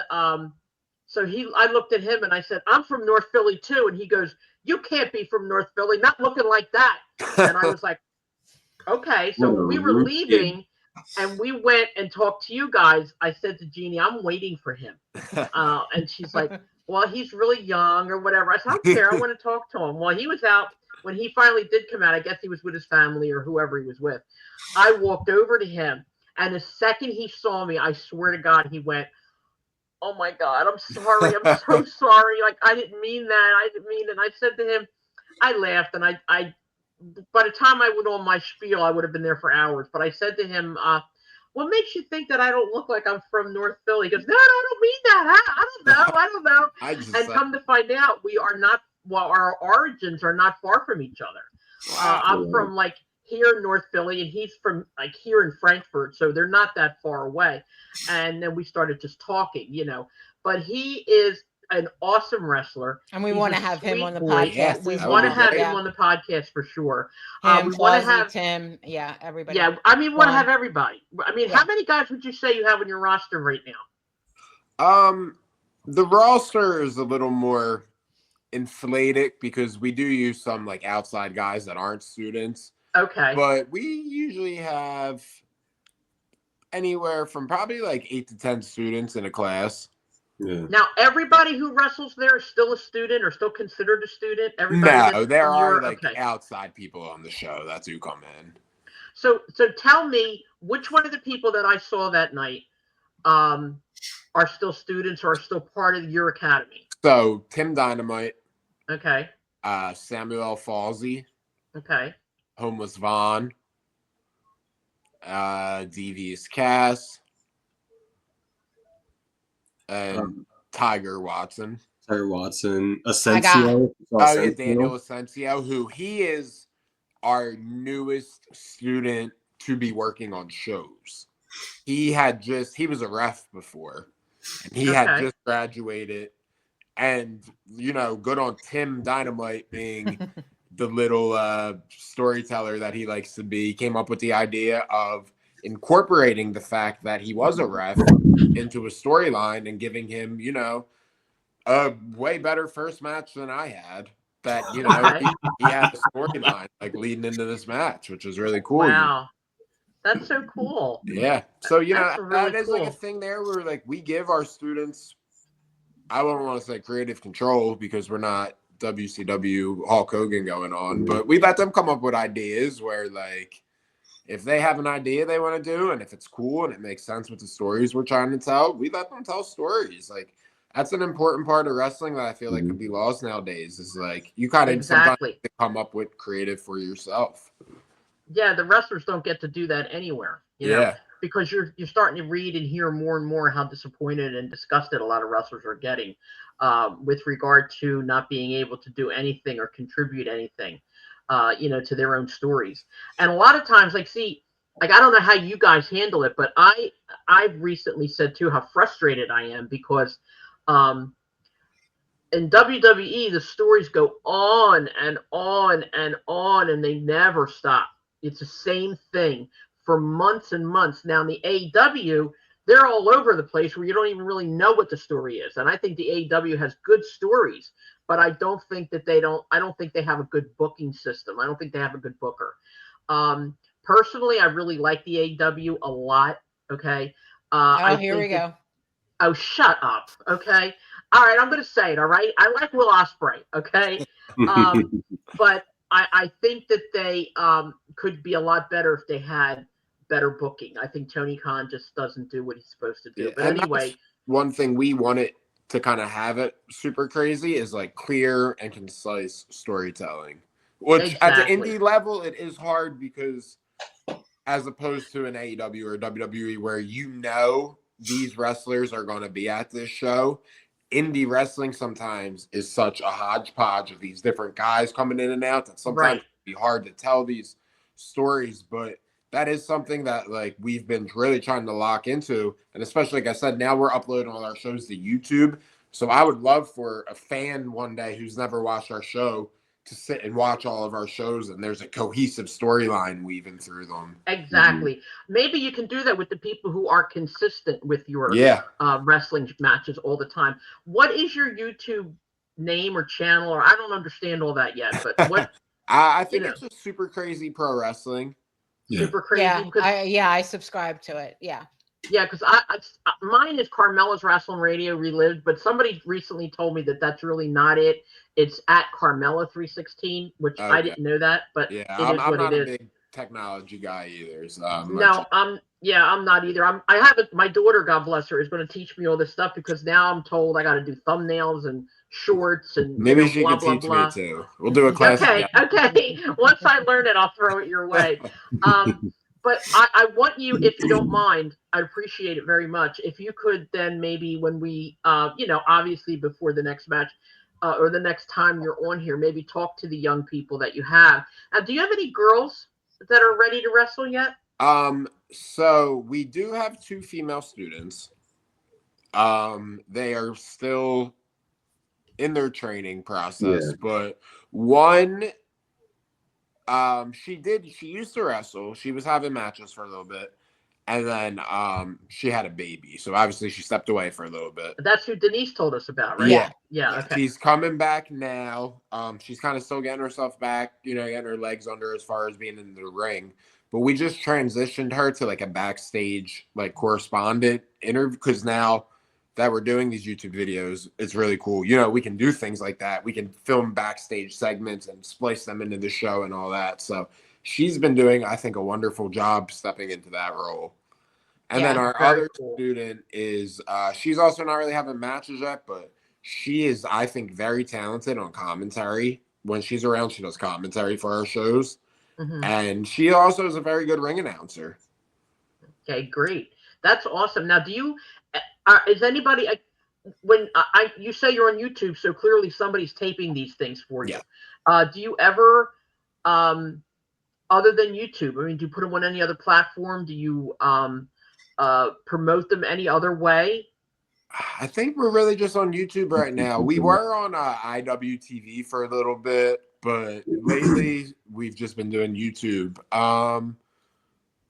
so I looked at him and I said, "I'm from North Philly too." And he goes, "You can't be from North Philly, not looking like that." And I was like, okay. So when we were leaving and we went and talked to you guys, I said to Jeannie, "I'm waiting for him." And she's like, "Well, he's really young or whatever." I said, "I don't care. I want to talk to him." Well, he was out when he finally did come out. I guess he was with his family or whoever he was with. I walked over to him, and the second he saw me, I swear to God, he went, "Oh my God, I'm sorry. I'm so sorry. Like, I didn't mean that. I didn't mean it." And I said to him, I laughed, and I by the time I went on my spiel, I would have been there for hours. But I said to him, "What makes you think that I don't look like I'm from North Philly?" He goes, "No, I don't mean that. I don't know. And come to find out, we are not. Well, our origins are not far from each other. Wow. I'm from like here in North Philly, and he's from like here in Frankfurt, so they're not that far away. And then we started just talking, you know. But he is an awesome wrestler, and we want to have him on the podcast. Yes, we want to have him on the podcast for sure. We want to have Tim, everybody. Yeah, I mean, we want to have everybody. I mean, how many guys would you say you have on your roster right now? The roster is a little more inflated because we do use some like outside guys that aren't students. Okay. But we usually have anywhere from probably like 8 to 10 students in a class. Yeah. Now, everybody who wrestles there is still a student or still considered a student? No, there are like outside people on the show that do come in. So tell me, which one of the people that I saw that night are still students or are still part of your academy? So, Tim Dynamite. Okay. Samuel Falsey. Okay. Homeless Vaughn. Devious Cass. And Tiger Watson. Asensio. Daniel Asensio, who he is our newest student to be working on shows. He was a ref before, and he had just graduated. And, you know, good on Tim Dynamite being the little storyteller that he likes to be. He came up with the idea of incorporating the fact that he was a ref into a storyline and giving him, you know, a way better first match than I had. That, you know, he had a storyline like leading into this match, which was really cool. Wow. That's so cool. Yeah. So, you know, really that is like a thing there where like we give our students, I don't want to say creative control because we're not WCW Hulk Hogan going on, but we let them come up with ideas where like if they have an idea they want to do and if it's cool and it makes sense with the stories we're trying to tell, we let them tell stories. Like that's an important part of wrestling that I feel like could be lost nowadays is like you kind of sometimes have to come up with creative for yourself. Yeah, the wrestlers don't get to do that anywhere, you know, because you're starting to read and hear more and more how disappointed and disgusted a lot of wrestlers are getting with regard to not being able to do anything or contribute anything, you know, to their own stories. And a lot of times, like, I don't know how you guys handle it, but I've recently said too how frustrated I am because in WWE the stories go on and on and on and they never stop. It's the same thing for months and months. Now in the AEW, they're all over the place where you don't even really know what the story is. And I think the AEW has good stories, but I don't think they have a good booking system. I don't think they have a good booker. Personally, I really like the AEW a lot. Okay. Here we go. Oh, shut up. Okay. All right, I'm going to say it. All right, I like Will Ospreay. Okay, but I think that they could be a lot better if they had better booking. I think Tony Khan just doesn't do what he's supposed to do. Yeah, but anyway, one thing we wanted to kind of have it super crazy is like clear and concise storytelling, which at the indie level it is hard because as opposed to an AEW or WWE where these wrestlers are going to be at this show, indie wrestling sometimes is such a hodgepodge of these different guys coming in and out that sometimes it'd be hard to tell these stories, but that is something that like we've been really trying to lock into. And especially, like I said, now we're uploading all our shows to YouTube. So I would love for a fan one day who's never watched our show to sit and watch all of our shows, and there's a cohesive storyline weaving through them. Exactly. Maybe you can do that with the people who are consistent with your wrestling matches all the time. What is your YouTube name or channel? Or I don't understand all that yet, but what? I think it's just Super Crazy Pro Wrestling. Super Crazy. I subscribe to it. Yeah. Yeah, because mine is Carmella's Wrestling Radio Relived, but somebody recently told me that that's really not it. It's at Carmella 316, which I didn't know that, but I'm not a big technology guy either. So I'm not either. My daughter, God bless her, is going to teach me all this stuff because now I'm told I got to do thumbnails and shorts and maybe she can teach me too. We'll do a class. Okay. Once I learn it, I'll throw it your way. But I want you, if you don't mind, I'd appreciate it very much. If you could then maybe when we, obviously before the next match or the next time you're on here, maybe talk to the young people that you have. Do you have any girls that are ready to wrestle yet? So we do have 2 female students. They are still in their training process, but one... she used to wrestle. She was having matches for a little bit. And then she had a baby. So obviously she stepped away for a little bit. That's who Denise told us about, right? Yeah. Yeah. Okay. She's coming back now. She's kind of still getting herself back, getting her legs under as far as being in the ring. But we just transitioned her to like a backstage like correspondent interview because now that we're doing these YouTube videos, it's really cool. We can do things like that. We can film backstage segments and splice them into the show and all that. So she's been doing, I think, a wonderful job stepping into that role. And then our other student is, she's also not really having matches yet, but she is, I think, very talented on commentary. When she's around, she does commentary for our shows. Mm-hmm. And she also is a very good ring announcer. Okay, great. That's awesome. Now, is anybody, when you say you're on YouTube, so clearly somebody's taping these things for you. Do you ever, other than YouTube, do you put them on any other platform? Do you promote them any other way? I think we're really just on YouTube right now. We were on IWTV for a little bit, but lately we've just been doing YouTube.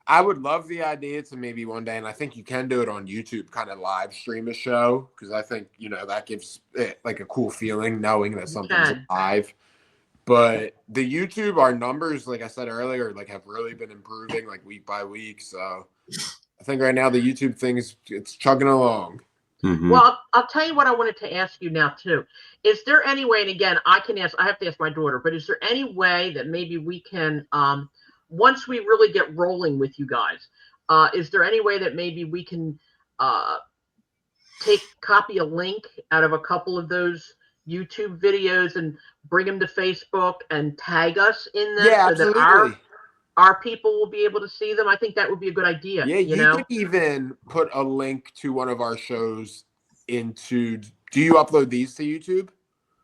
I would love the idea to maybe one day, and I think you can do it on YouTube, kind of live stream a show, because I think, that gives it like a cool feeling knowing that something's live. But the YouTube, our numbers, like I said earlier, like have really been improving like week by week. So I think right now the YouTube thing it's chugging along. Mm-hmm. Well, I'll tell you what I wanted to ask you now too. Is there any way, and again, I have to ask my daughter, but is there any way that maybe we can, once we really get rolling with you guys, is there any way that maybe we can copy a link out of a couple of those YouTube videos and bring them to Facebook and tag us in them so that our people will be able to see them? I think that would be a good idea. Yeah, you could even put a link to one of our shows into. Do you upload these to YouTube?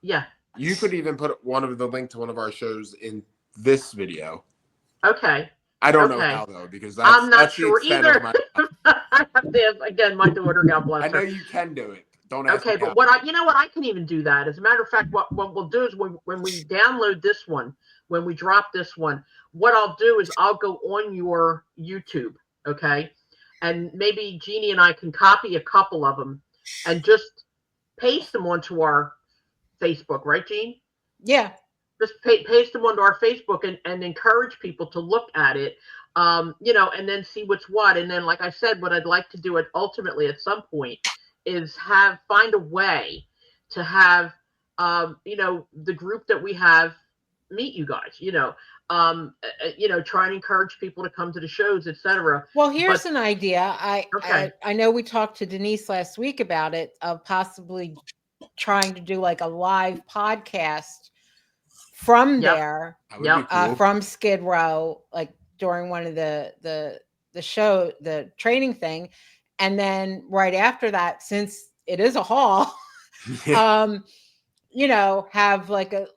Yeah. You could even put one of the link to one of our shows in this video. Okay. I don't know how though, because I'm not that's sure either. I have to ask, again, my daughter, God bless her. I know you can do it. Don't ask me but I can even do that. As a matter of fact, what we'll do is when we download this one, when we drop this one, what I'll do is I'll go on your YouTube, okay? And maybe Jeannie and I can copy a couple of them and just paste them onto our Facebook, right, Jean? Yeah. Just paste them onto our Facebook and encourage people to look at it, and then see what's what. And then, like I said, what I'd like to do ultimately at some point is find a way to have, you know, the group that we have meet you guys, you know, try and encourage people to come to the shows, etc. Well, here's an idea. Okay. I know we talked to Denise last week about it, of possibly trying to do like a live podcast from there, That would be cool. from Skid Row, like during one of the show, the training thing, and then right after that, since it is a hall, you know, have like a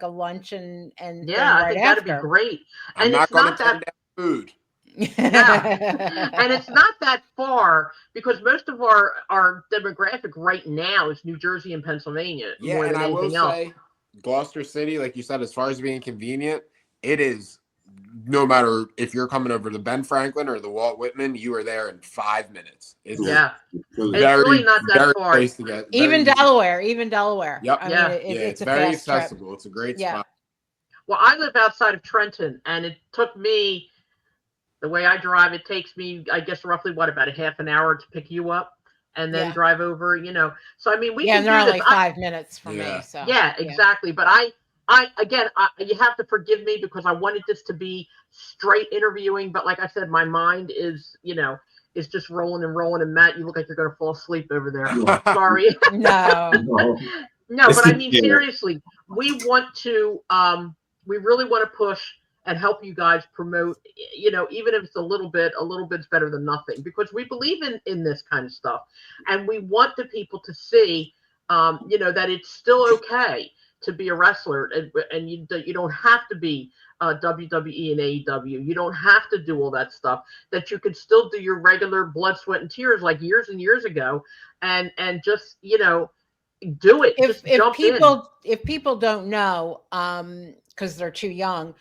lunch and yeah, I think that'd be great. And it's not that food. Yeah. And it's not that far, because most of our demographic right now is New Jersey and Pennsylvania, more than anything else. Say, Gloucester City, like you said, as far as being convenient, it is. No matter if you're coming over to Ben Franklin or the Walt Whitman, you are there in 5 minutes. It's it's really not that far. Even Delaware. Yep. I mean, it's very accessible. Trip. It's a great spot. Well, I live outside of Trenton, and it took me, the way I drive, it takes me, I guess, roughly about a half an hour to pick you up and then drive over, you know. So, I mean, we can do they're this. Only 5 minutes from me. So exactly. But again, you have to forgive me, because I wanted this to be straight interviewing, but like I said, my mind is, you know, is just rolling. And Matt, you look like you're going to fall asleep over there. Sorry. No, but I mean, seriously, we want to, we really want to push and help you guys promote, you know, even if it's a little bit's better than nothing, because we believe in this kind of stuff. And we want the people to see, you know, that it's still okay to be a wrestler, and you don't have to be WWE and AEW. You don't have to do all that stuff. That you could still do your regular blood, sweat, and tears like years and years ago, and just, you know, do it. If people don't know, because they're too young,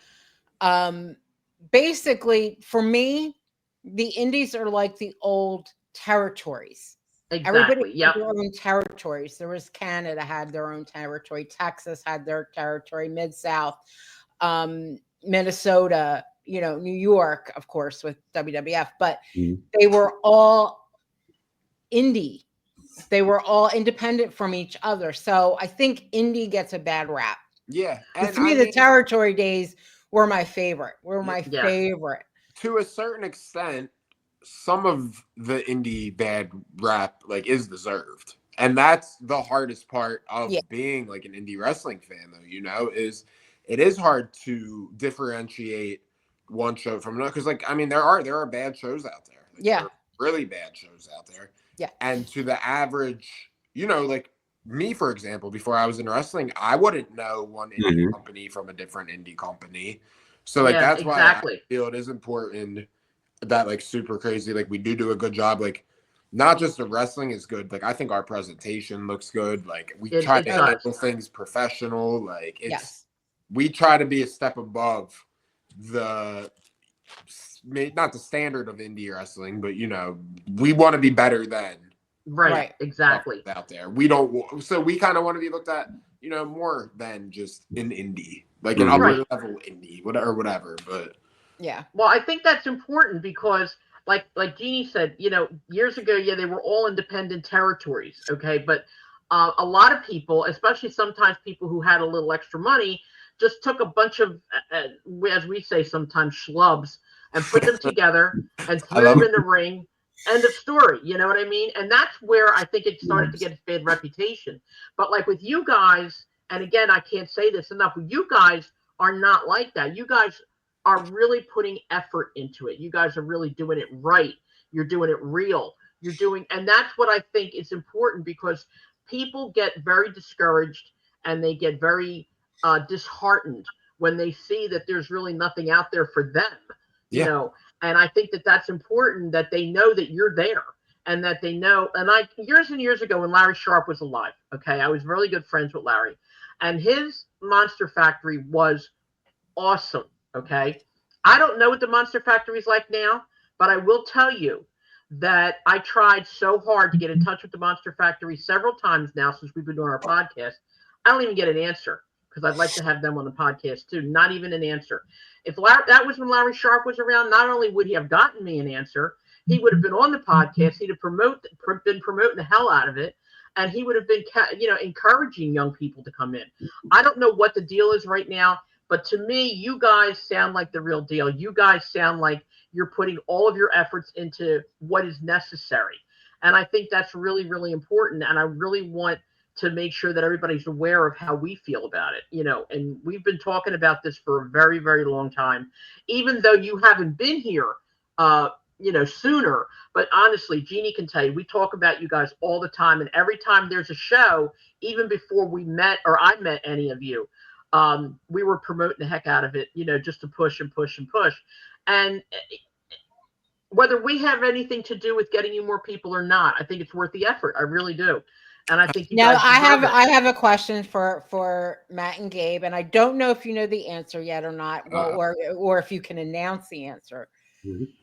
basically for me, the indies are like the old territories. Exactly. Everybody had their own territories. There was Canada had their own territory. Texas had their territory. Mid-South, Minnesota, you know, New York, of course, with WWF. But they were all indie. They were all independent from each other. So I think indie gets a bad rap. Yeah. And to me, the territory days were my favorite. Favorite. To a certain extent, some of the indie bad rap like is deserved, and that's the hardest part of being like an indie wrestling fan, though, you know, is it is hard to differentiate one show from another, because like, I mean, there are bad shows out there, like, there are really bad shows out there, and to the average, you know, like me, for example, before I was in wrestling, I wouldn't know one indie company from a different indie company, so like that's why I feel it is important that, like, super crazy, like, we do a good job, like, not just the wrestling is good, like, I think our presentation looks good, like, we try to handle things professional, like, it's we try to be a step above the, not the standard of indie wrestling, but, you know, we want to be better than exactly out there. We don't, so we kind of want to be looked at, you know, more than just an indie, like an upper level indie, whatever, but well, I think that's important, because like Jeannie said, you know, years ago, they were all independent territories, okay, but a lot of people, especially sometimes people who had a little extra money, just took a bunch of, as we say sometimes, schlubs, and put them together and threw them in the ring. End of story. You know what I mean? And that's where I think it started to get its bad reputation. But like with you guys, and again, I can't say this enough, you guys are not like that. You guys are really putting effort into it. You guys are really doing it right. You're doing it real. And that's what I think is important, because people get very discouraged and they get very disheartened when they see that there's really nothing out there for them, you know. And I think that that's important, that they know that you're there, and that they know. And years and years ago, when Larry Sharp was alive, okay, I was really good friends with Larry, and his Monster Factory was awesome. Okay. I don't know what the Monster Factory is like now, but I will tell you that I tried so hard to get in touch with the Monster Factory several times now since we've been doing our podcast. I don't even get an answer, because I'd like to have them on the podcast too. Not even an answer. If that was when Larry Sharp was around, not only would he have gotten me an answer, he would have been on the podcast. He'd have been promoting the hell out of it. and he would have been, encouraging young people to come in. I don't know what the deal is right now, but to me, you guys sound like the real deal. You guys sound like you're putting all of your efforts into what is necessary. And I think that's really, really important. And I really want to make sure that everybody's aware of how we feel about it, and we've been talking about this for a very, very long time, even though you haven't been here, sooner. But honestly, Jeannie can tell you, we talk about you guys all the time. And every time there's a show, even before we met or I met any of you, we were promoting the heck out of it, just to push and push and push. And whether we have anything to do with getting you more people or not, I think it's worth the effort. I really do. And I think you guys deserve it. I have a question for Matt and Gabe, and I don't know if you know the answer yet or not, or if you can announce the answer.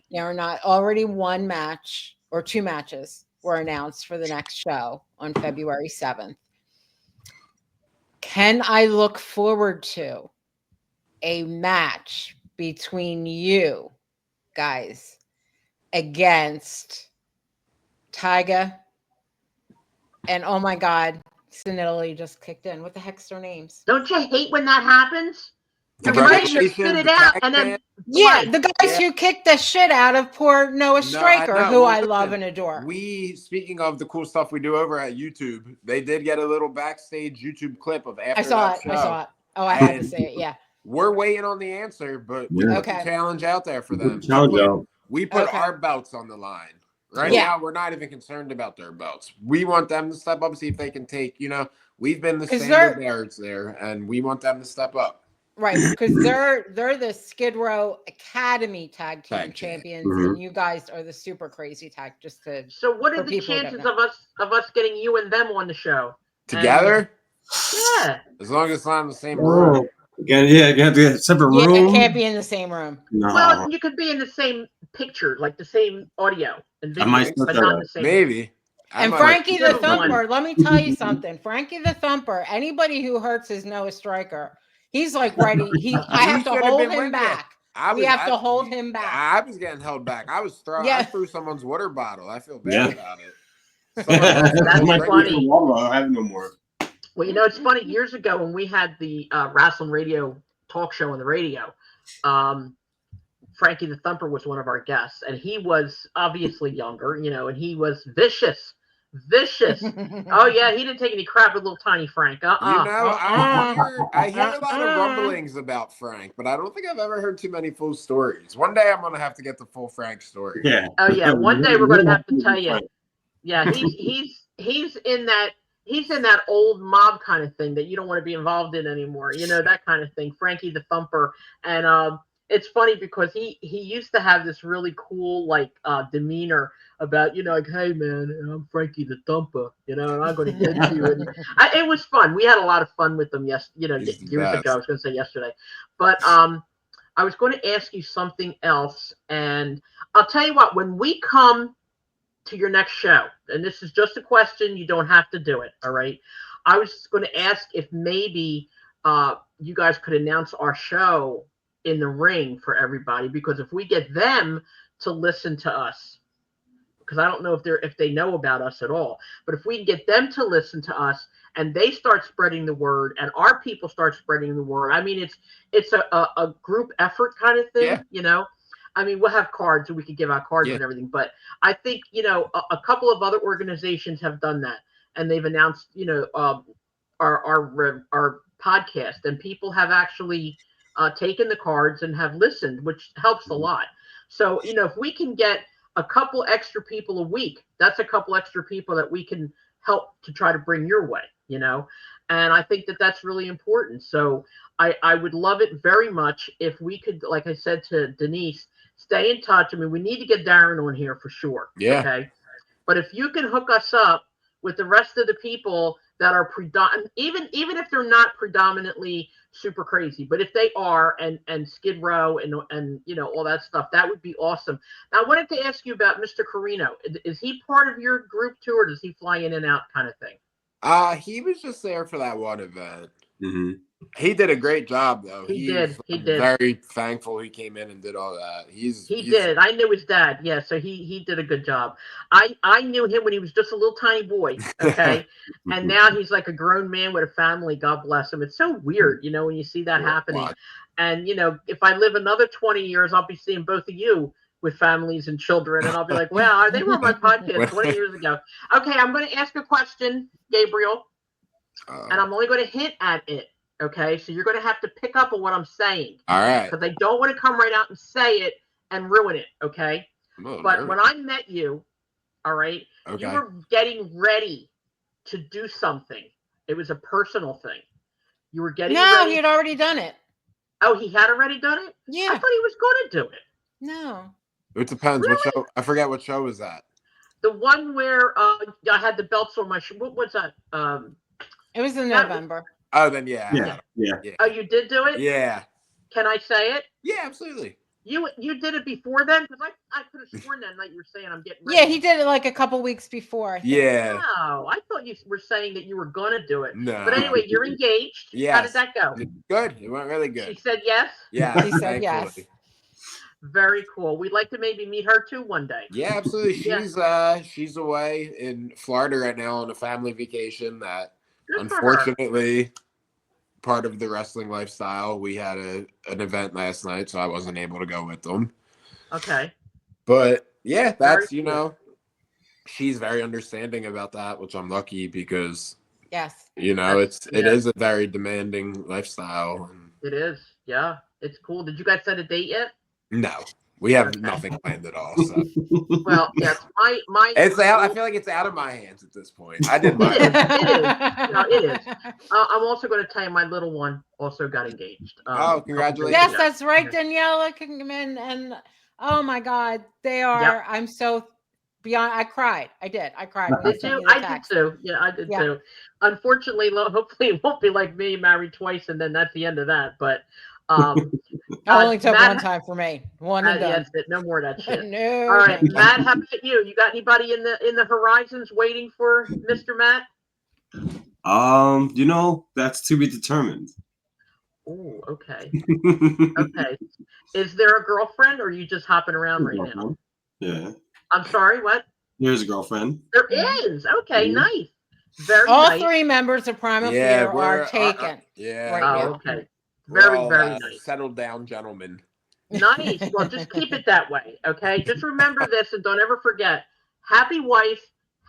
Now or not. Already one match or two matches were announced for the next show on February 7th. Can I look forward to a match between you guys against Tyga and, oh my God, Sinelli just kicked in. What the heck's their names? Don't you hate when that happens? Everybody should spit it out, and then the guys who kicked the shit out of poor Noah Stryker, who I love and adore. Speaking of the cool stuff we do over at YouTube, they did get a little backstage YouTube clip of after I saw it. Oh, I had to say it. Yeah. We're waiting on the answer, but we put the challenge out there for them. We put our belts on the line. Right now, we're not even concerned about their belts. We want them to step up and see if they can take, we've been the standard bearers there, and we want them to step up. Right, because they're the Skid Row Academy tag team champions, and you guys are the super crazy tag. So, what are the chances of us getting you and them on the show together? Yeah, as long as it's not in the same room. You have to get a separate room. It can't be in the same room. No. Well, you could be in the same picture, like the same audio and video, but not the same. Maybe. And Frankie the Thumper, let me tell you something. Frankie the Thumper, anybody who hurts his Noah Stryker, he's like ready. I have to hold him back. We have to hold him back. I was getting held back. I threw someone's water bottle. I feel bad about it. That's funny. I have no more. Well, it's funny. Years ago when we had the Wrestling Radio talk show on the radio, Frankie the Thumper was one of our guests, and he was obviously younger, and he was vicious. Oh yeah, he didn't take any crap with little tiny Frank. I hear a lot of rumblings about Frank, but I don't think I've ever heard too many full stories. One day I'm gonna have to get the full Frank story. Yeah. Oh yeah, one day we're gonna have to tell you. Yeah, he's in that old mob kind of thing that you don't want to be involved in anymore. That kind of thing. Frankie the Thumper, and it's funny because he used to have this really cool demeanor about like, hey man, I'm Frankie the Thumper, and I'm going to get you. And it was fun. We had a lot of fun with them. Years ago. I was going to say yesterday, but I was going to ask you something else, and I'll tell you what. When we come to your next show, and this is just a question, you don't have to do it. All right. I was going to ask if maybe you guys could announce our show in the ring for everybody, because if we get them to listen to us, because I don't know if they know about us at all, but if we can get them to listen to us and they start spreading the word and our people start spreading the word, I mean, it's a group effort kind of thing, I mean, we'll have cards and we could give out cards and everything, but I think, a couple of other organizations have done that, and they've announced, our podcast, and people have actually taken the cards and have listened, which helps a lot. So, if we can get a couple extra people a week, that's a couple extra people that we can help to try to bring your way, and I think that that's really important. So I would love it very much if we could, like I said to Denise, stay in touch. I mean, we need to get Darren on here for sure. Yeah. Okay. But if you can hook us up with the rest of the people that are even if they're not predominantly super crazy, but if they are, and Skid Row and all that stuff, that would be awesome. Now, I wanted to ask you about Mr. Carino. Is he part of your group too, or does he fly in and out kind of thing? He was just there for that one event. Mm-hmm. He did a great job, though. He did. Very thankful he came in and did all that. He did. I knew his dad. Yeah, so he did a good job. I knew him when he was just a little tiny boy. Okay, and now he's like a grown man with a family. God bless him. It's so weird, when you see that happening. And if I live another 20 years, I'll be seeing both of you with families and children, and I'll be like, wow, they were on my podcast 20 years ago. Okay, I'm going to ask a question, Gabriel, and I'm only going to hint at it. Okay, so you're going to have to pick up on what I'm saying. All right. Because I don't want to come right out and say it and ruin it. Okay. But when I met you, all right, you were getting ready to do something. It was a personal thing. You were getting ready. No, he had already done it. Oh, he had already done it? Yeah. I thought he was going to do it. No. It depends. Really? What show? I forget what show was that. The one where I had the belts on my shoe. What was that? It was in November. Oh, then yeah. Oh, you did do it? Yeah. Can I say it? Yeah, absolutely. You did it before then? Because I could have sworn that night you were saying I'm getting ready. Yeah, he did it like a couple weeks before. Yeah. No, I thought you were saying that you were going to do it. No. But anyway, you're engaged. Yes. How did that go? Good. It went really good. She said yes? Yeah. He said yes. Very cool. We'd like to maybe meet her too one day. Yeah, absolutely. She's away in Florida right now on a family vacation that unfortunately part of the wrestling lifestyle. We had an event last night, so I wasn't able to go with them. Okay. But yeah, that's she's very understanding about that, which I'm lucky because yes, it is a very demanding lifestyle. It is. Yeah. It's cool. Did you guys set a date yet? No. We have nothing planned at all. So. Well, yes, my. It's out. I feel like it's out of my hands at this point. I did mine. It is. No, it is. I'm also going to tell you, my little one also got engaged. Congratulations! Yes, that's right, Daniela. And oh my God, they are. Yep. I'm so beyond. I cried. I did. I cried. Did you? I did too. Yeah, I did too. Unfortunately, hopefully, it won't be like me, married twice, and then that's the end of that. But. It only took one time for me. One and done. Yes, no more of that shit. No. All right, Matt, how about you? You got anybody in the horizons waiting for Mr. Matt? That's to be determined. Oh, okay. Okay. Is there a girlfriend, or are you just hopping around right now? Yeah. I'm sorry, what? There's a girlfriend. There is. Okay, nice. Very all nice. 3 members of Primal Fear are taken. Okay. Very nice. Settled down gentlemen. Nice. Well, just keep it that way, okay? Just remember this and don't ever forget. Happy wife,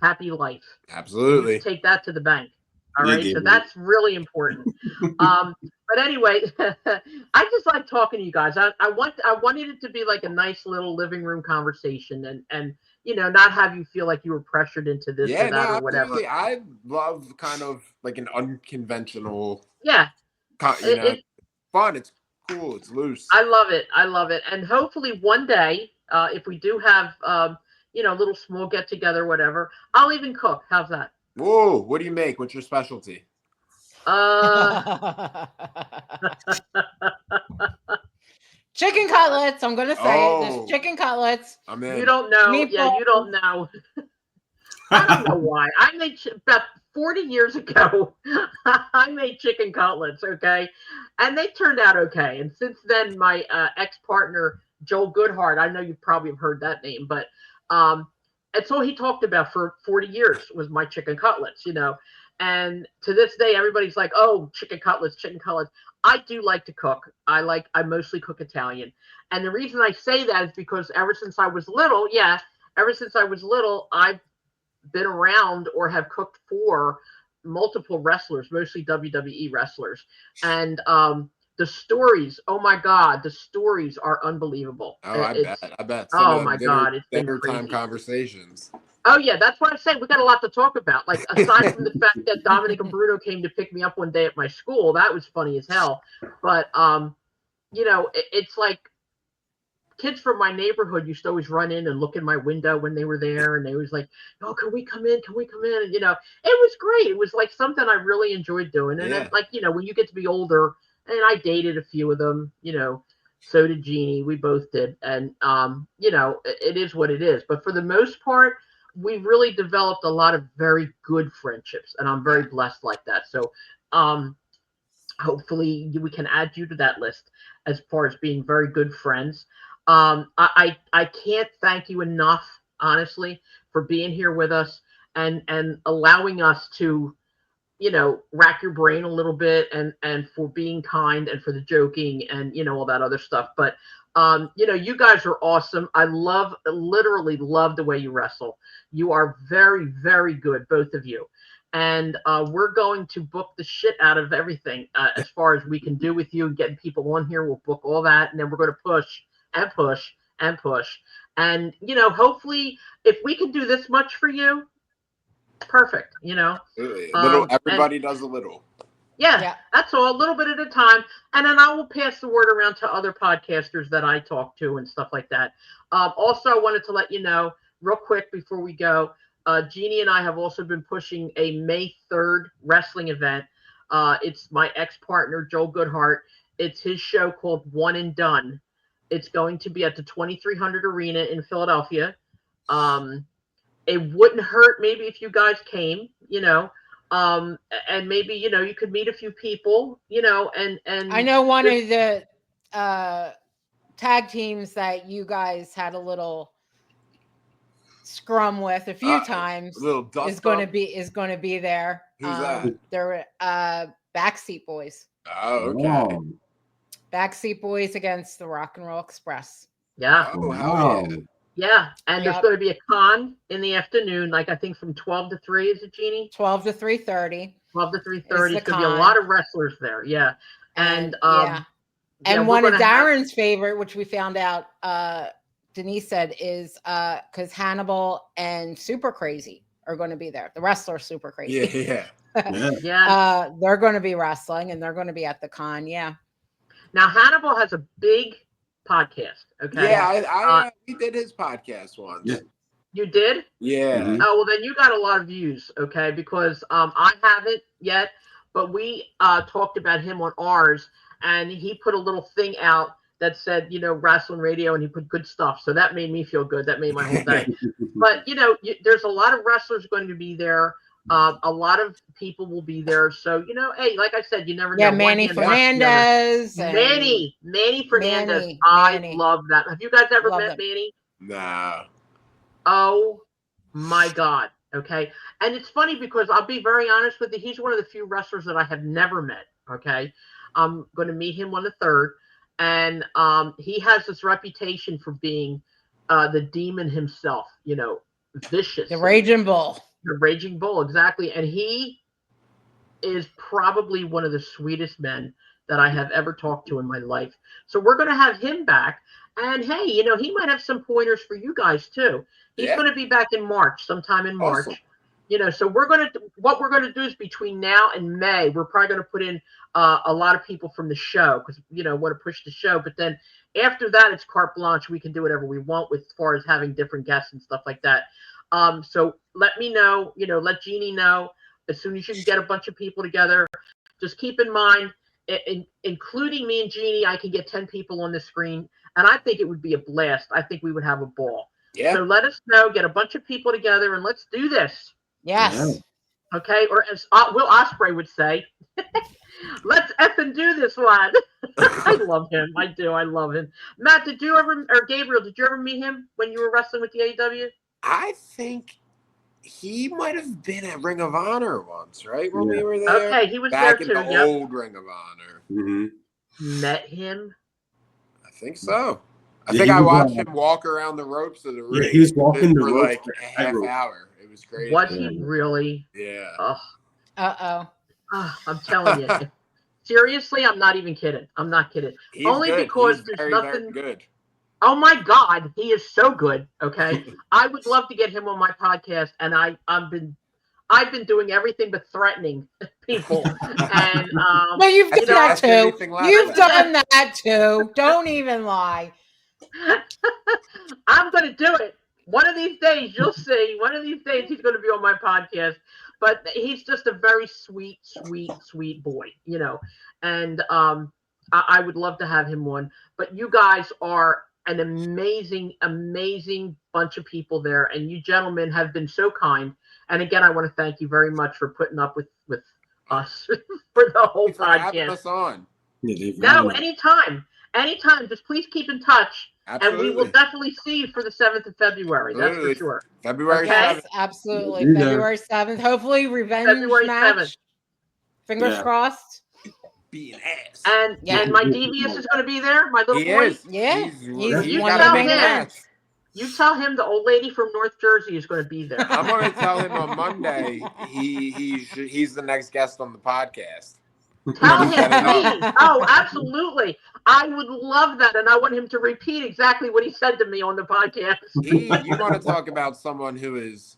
happy life. Absolutely. Take that to the bank. All right. So that's really important. But anyway, I just like talking to you guys. I wanted it to be like a nice little living room conversation and not have you feel like you were pressured into this or that or whatever. I love kind of like an unconventional. Yeah. Fun. It's cool. It's loose. I love it. And hopefully one day, if we do have, a little small get together, whatever, I'll even cook. How's that? Whoa. What do you make? What's your specialty? Chicken cutlets. I'm going to say there's chicken cutlets. I'm in. You don't know. Meatball. Yeah, you don't know. I don't know why. I made about 40 years ago, I made chicken cutlets, okay? And they turned out okay. And since then, my ex-partner, Joel Goodhart, I know you probably have heard that name, but it's all he talked about for 40 years was my chicken cutlets, And to this day, everybody's like, oh, chicken cutlets. I do like to cook. I mostly cook Italian. And the reason I say that is because ever since I was little, I've been around or have cooked for multiple wrestlers, mostly WWE wrestlers. And the stories, oh my God, the stories are unbelievable. Oh, I bet. Oh my God, it's been dinner crazy. Time conversations. Oh yeah, that's what I say. We got a lot to talk about. Like aside from the fact that Dominic and Bruno came to pick me up one day at my school, that was funny as hell. But it's like kids from my neighborhood used to always run in and look in my window when they were there, and they was like, "Oh, can we come in? Can we come in?" And it was great. It was like something I really enjoyed doing. And then, when you get to be older, and I dated a few of them, so did Jeannie. We both did, and it is what it is. But for the most part, we really developed a lot of very good friendships, and I'm very blessed like that. So, hopefully we can add you to that list as far as being very good friends. I can't thank you enough, honestly, for being here with us and allowing us to, rack your brain a little bit, and for being kind and for the joking and, all that other stuff. But, you guys are awesome. I literally love the way you wrestle. You are very, very good, both of you. And we're going to book the shit out of everything as far as we can do with you and getting people on here. We'll book all that. And then we're going to push and push and push. And, hopefully if we can do this much for you, perfect, Little, everybody does a little. Yeah, that's all, a little bit at a time. And then I will pass the word around to other podcasters that I talk to and stuff like that. Also, I wanted to let you know real quick before we go, Jeannie and I have also been pushing a May 3rd wrestling event. It's my ex-partner, Joel Goodhart. It's his show called One and Done. It's going to be at the 2300 Arena in Philadelphia. It wouldn't hurt maybe if you guys came, and maybe, you could meet a few people, and I know one of the tag teams that you guys had a little scrum with a few times is going to be there. Who's that? They're Backseat Boys. Oh, okay. Backseat Boys against the Rock and Roll Express. Yeah. Oh, hell yeah. Yeah, and there's going to be a con in the afternoon, like I think from 12 to 3, is it, Jeannie? 12 to 3:30. 12 to 3:30. It's going to be a lot of wrestlers there, yeah. And and one of Darren's favorite, which we found out, Denise said, is because Hannibal and Super Crazy are going to be there. The wrestler Super Crazy. Yeah. They're going to be wrestling, and they're going to be at the con, yeah. Now, Hannibal has a big podcast. Okay. Yeah, he did his podcast once. Yeah. You did? Yeah. Mm-hmm. Oh, well, then you got a lot of views, okay? Because I haven't yet, but we talked about him on ours, and he put a little thing out that said, wrestling radio, and he put good stuff. So that made me feel good. That made my whole day. But there's a lot of wrestlers going to be there. A lot of people will be there. So, hey, like I said, you never know. Yeah, Manny Fernandez. Manny Fernandez. I love that. Have you guys ever met Manny? Nah. Oh, my God. Okay. And it's funny because I'll be very honest with you. He's one of the few wrestlers that I have never met. Okay. I'm going to meet him on the 3rd. And he has this reputation for being the demon himself, vicious. The Raging Bull. The Raging Bull, exactly. And he is probably one of the sweetest men that I have ever talked to in my life. So we're going to have him back. And hey, he might have some pointers for you guys too. He's going to be back in March, sometime in March. Awesome. So what we're going to do is between now and May, we're probably going to put in a lot of people from the show because, want to push the show. But then after that, it's carte blanche. We can do whatever we want with as far as having different guests and stuff like that. So let me know, let Jeannie know as soon as you can get a bunch of people together. Just keep in mind, including me and Jeannie, I can get 10 people on the screen. And I think it would be a blast. I think we would have a ball. Yeah. So let us know, get a bunch of people together, and let's do this. Yes. Yeah. Okay. Or as Will Ospreay would say, let's effing do this one. I love him. I do. I love him. Matt, Gabriel, did you ever meet him when you were wrestling with the AEW? I think he might have been at Ring of Honor once, right? When we were there. Okay, he was back there too. In the old Ring of Honor. Mm-hmm. Met him? I think so. I think I watched him walk around the ropes of the ring. Yeah, he was walking the for ropes like a half hour. It was crazy. Was he really? Yeah. Uh-oh. I'm telling you. Seriously, I'm not even kidding. I'm not kidding. He's Only good. because He's there's very, nothing. Very good. Oh my God, he is so good. Okay, I would love to get him on my podcast, and I've been doing everything but threatening people. And no, you've done that too. You've done that too. Don't even lie. I'm going to do it. One of these days, you'll see. One of these days, he's going to be on my podcast. But he's just a very sweet, sweet, sweet boy, And I would love to have him on. But you guys are an amazing, amazing bunch of people there. And you gentlemen have been so kind. And again, I want to thank you very much for putting up with us for the whole For having podcast. us on. No, anytime. Just please keep in touch. Absolutely. And we will definitely see you for the 7th of February. That's for sure. February 7th. Yes, absolutely. February 7th. Hopefully, revenge February match. 7th. Fingers crossed. Being ass. And my Devious is going to be there. My little boy. Yeah. You one of the main events. You tell him the old lady from North Jersey is going to be there. I'm going to tell him on Monday he's the next guest on the podcast. Tell him, please. Oh, absolutely. I would love that, and I want him to repeat exactly what he said to me on the podcast. You want to talk about someone who is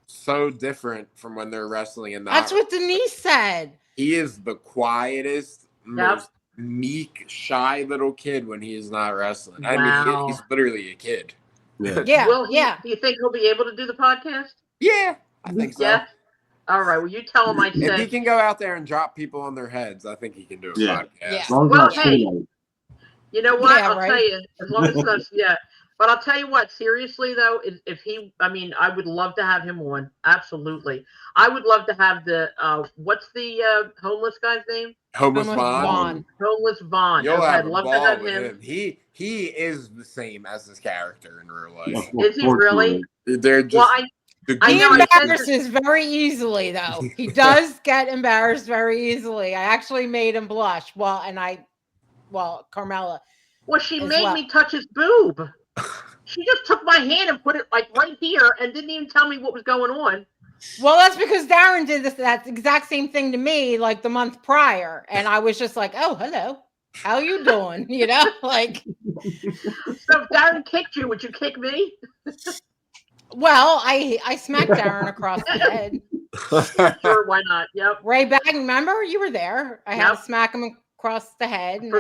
so different from when they're wrestling and That's what Denise said. He is the quietest, most meek, shy little kid when he is not wrestling. Wow. I mean, he's literally a kid. Yeah. Do you think he'll be able to do the podcast? Yeah, I think so. Yeah. All right. Well, you tell him I said. If he can go out there and drop people on their heads, I think he can do a podcast. Yeah. Well, hey, you know what? I'll right. tell you. As long as it's not, But I'll tell you what. Seriously, though, if he, I would love to have him on. Absolutely. I would love to have the. What's the homeless guy's name? Homeless Vaughn. Homeless Vaughn. You'll have I'd love a to ball have with him. him. He is the same as his character in real life. Is he really? They're just. Well, he embarrasses very easily, though. He does get embarrassed very easily. I actually made him blush. Carmella. Well, she made me touch his boob. She just took my hand and put it like right here and didn't even tell me what was going on. Well, that's because Darren did that exact same thing to me like the month prior. And I was just like, oh, hello. How you doing? You know, like. So if Darren kicked you, would you kick me? Well, I smacked Darren across the head. Sure, why not? Yep. Ray Bag, remember? You were there. I had to smack him across the head. And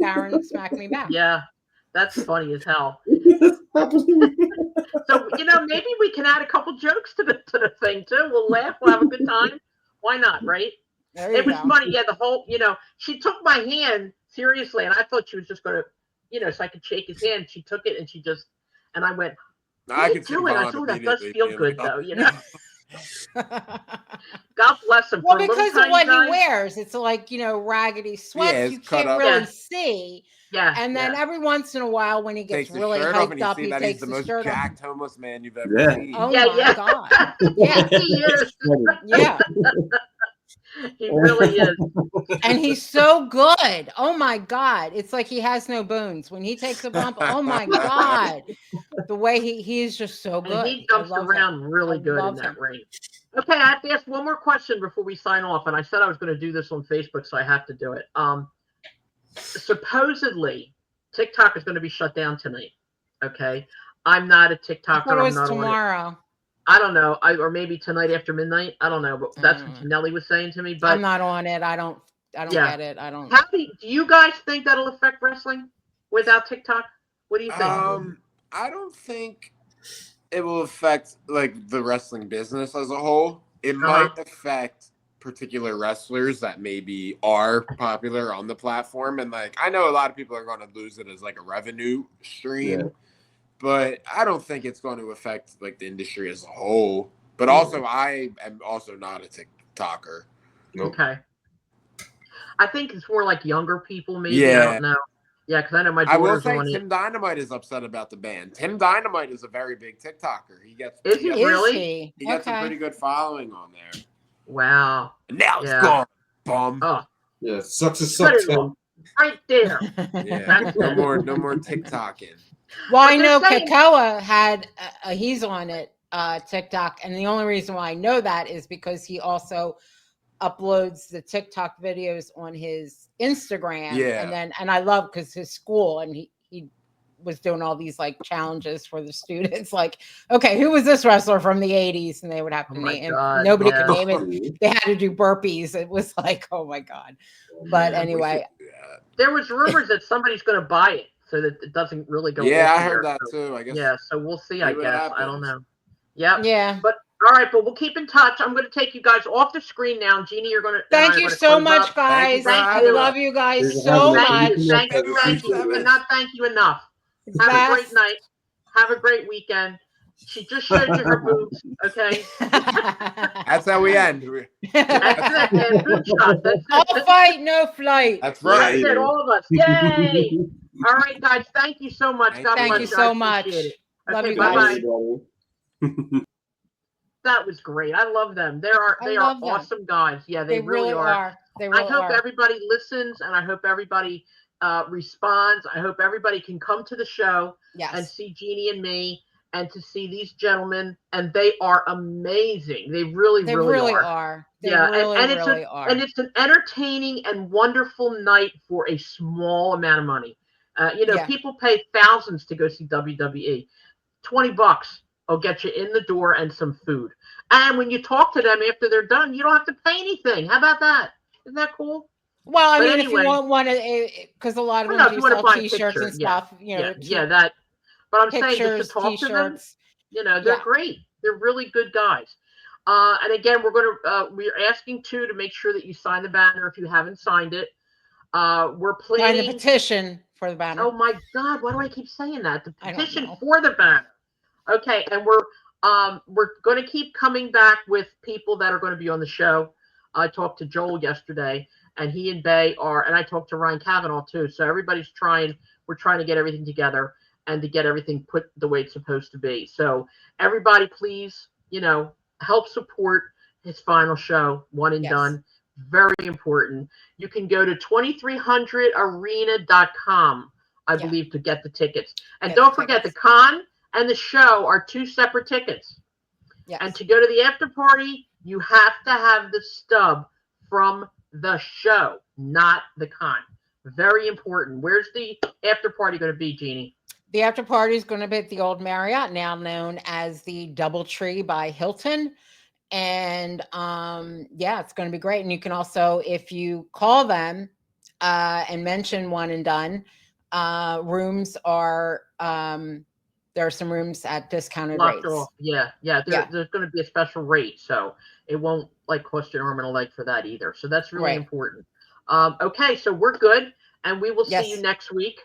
Darren smacked me back. Yeah, that's funny as hell. So, maybe we can add a couple jokes to the thing, too. We'll laugh. We'll have a good time. Why not, right? It was funny. Yeah, the whole, she took my hand seriously, and I thought she was just going to, so I could shake his hand. She took it, and I went, what are you doing? I thought that does feel good, though, God bless him. Well, because of what he wears. It's like, raggedy sweats. You can't really see. Yeah. And then every once in a while, when he gets really hyped up, he takes the shirt off. Most jacked homeless man you've ever seen. Oh, my God. Yeah. He is. Yeah. He really is. And he's so good. Oh, my God. It's like he has no bones. When he takes a bump, oh, my God. The way he is just so good. And he jumps around really good in that ring. Okay, I have to ask one more question before we sign off. And I said I was going to do this on Facebook, so I have to do it. Supposedly, TikTok is going to be shut down tonight. Okay, I'm not a TikToker. I thought it was I'm not tomorrow. I don't know. Or maybe tonight after midnight. I don't know. But that's what Nelly was saying to me. But I'm not on it. I don't get it. I don't. Do you guys think that'll affect wrestling without TikTok? What do you think? I don't think it will affect the wrestling business as a whole. It might affect particular wrestlers that maybe are popular on the platform, and I know a lot of people are going to lose it as a revenue stream, but I don't think it's going to affect the industry as a whole. But also, I am also not a TikToker. Okay. I think it's more younger people, maybe. I don't know. Yeah, because I know my daughter's on it. I will say Tim Dynamite is upset about the ban. Tim Dynamite is a very big TikToker. He gets really? He gets a pretty good following on there. Wow. And now it's gone, bum. Oh. Yeah, sucks to suck, Tim. Right there. Yeah, no more TikToking. Well, I know Kakoa had, he's on it, TikTok, and the only reason why I know that is because he also uploads the TikTok videos on his Instagram. Yeah. And I love because his school, and he was doing all these challenges for the students. Okay, who was this wrestler from the 80s? And they would have to name him. Nobody could name it. They had to do burpees. It was oh my God. But anyway. There was rumors that somebody's going to buy it so that it doesn't really go. Yeah, I heard that too. I guess. Yeah, so we'll see, I guess. I don't know. Yep. Yeah. But all right, but we'll keep in touch. I'm going to take you guys off the screen now. Jeannie, you're going to. Thank you so much, guys. I love you guys so much. Thank you. Cannot thank you enough. Have a great night. Have a great weekend. She just showed you her boobs. Okay. That's how we end. That's it, man. Boob shot. That's No it. fight, no flight. That's right. That's it. All of us. Yay! All right, guys. Thank you so much. God Thank bless you you. so I much. appreciate it. Love Okay, you bye-bye. guys. That was great. I love them. They are awesome guys. Yeah, they really are. I hope everybody listens, and I hope everybody responds. I hope everybody can come to the show and see Jeannie and me, and to see these gentlemen. And they are amazing. They really are. They yeah, really are. And it's an entertaining and wonderful night for a small amount of money. People pay thousands to go see WWE. $20 will get you in the door and some food. And when you talk to them after they're done, you don't have to pay anything. How about that? Isn't that cool? Well, I mean, if you want to, because a lot of them do sell T-shirts and stuff. That. But I'm saying just to talk to them, they're great. They're really good guys. And again, we're asking to make sure that you sign the banner if you haven't signed it. We're planning sign the petition for the banner. Oh my God, why do I keep saying that? The petition for the banner. Okay, and we're going to keep coming back with people that are going to be on the show. I talked to Joel yesterday, and he and Bay are, and I talked to Ryan Kavanaugh too. So everybody's we're trying to get everything together and to get everything put the way it's supposed to be. So everybody, please, help support his final show, One and Done. Very important. You can go to 2300arena.com, I believe, to get the tickets. And don't forget, the con and the show are two separate tickets. Yes. And to go to the after party, you have to have the stub from the show, not the con. Very important. Where's the after party going to be, Jeannie? The after party is going to be at the old Marriott, now known as the Doubletree by Hilton. And it's going to be great. And you can also, if you call them and mention One and Done, rooms are there are some rooms at discounted rates. Off. Yeah. There's going to be a special rate, so it won't cost you an arm and a leg for that either. So that's really important. Okay, so we're good, and we will see you next week.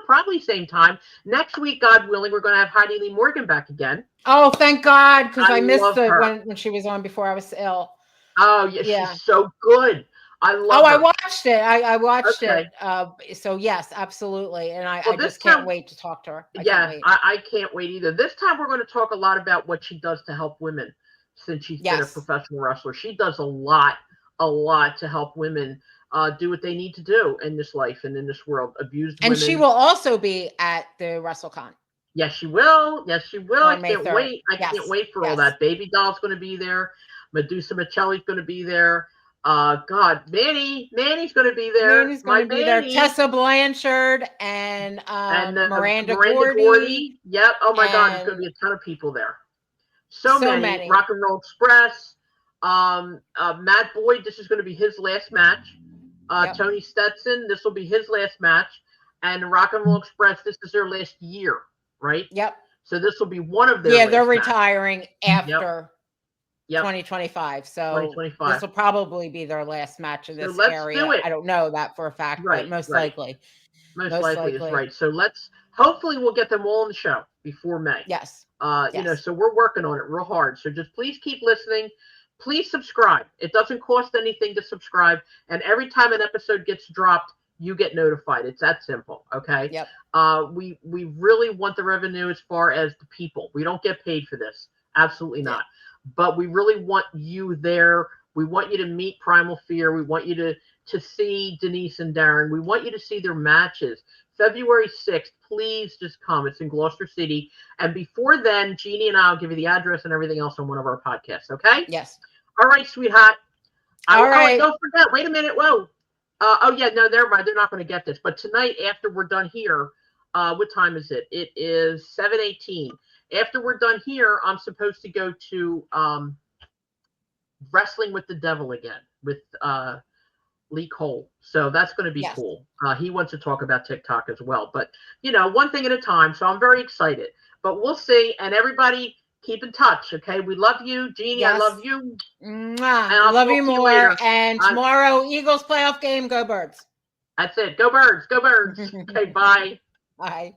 Probably same time next week, God willing. We're going to have Heidi Lee Morgan back again. Oh, thank God, because I missed when she was on before I was ill. Oh yeah. She's so good. I love her. I watched it. I watched it. So yes, absolutely. And I just can't wait to talk to her. I can't wait either. This time we're going to talk a lot about what she does to help women, since she's been a professional wrestler. She does a lot to help women do what they need to do in this life and in this world. Abused women. And she will also be at the WrestleCon. Yes, she will. I can't wait. I can't wait for all that. Baby Doll's going to be there. Medusa Michelli's going to be there. God, Manny's going to be there. Manny's going to be there. Tessa Blanchard and Miranda Gordy. Yep. Oh my God, there's going to be a ton of people there. So many. Rock and Roll Express. Matt Boyd, this is going to be his last match. Tony Stetson, this will be his last match. And Rock and Roll Express, this is their last year, right? Yep. So this will be one of their they're retiring after 2025. So 2025. This will probably be their last match in this area. I don't know that for a fact, but most likely. Most likely is right. So hopefully we'll get them all on the show before May. Yes. So we're working on it real hard. So just please keep listening. Please subscribe. It doesn't cost anything to subscribe. And every time an episode gets dropped, you get notified. It's that simple. Okay. Yep. We really want the revenue as far as the people. We don't get paid for this. Absolutely not. But we really want you there. We want you to meet Primal Fear. We want you to see Denise and Darren. We want you to see their matches. February 6th, please just come. It's in Gloucester City. And before then, Jeannie and I will give you the address and everything else on one of our podcasts. Okay? Yes. All right, sweetheart. All right. Don't forget. Wait a minute. Whoa. No, never mind. They're not going to get this. But tonight, after we're done here, what time is it? It is 7:18. After we're done here, I'm supposed to go to Wrestling with the Devil again with Lee Cole. So that's going to be cool. He wants to talk about TikTok as well. But, one thing at a time. So I'm very excited. But we'll see. And everybody, keep in touch, okay? We love you. Jeannie, I love you. I love you more. And tomorrow, Eagles playoff game. Go Birds. That's it. Go Birds. Go Birds. Okay, bye. Bye.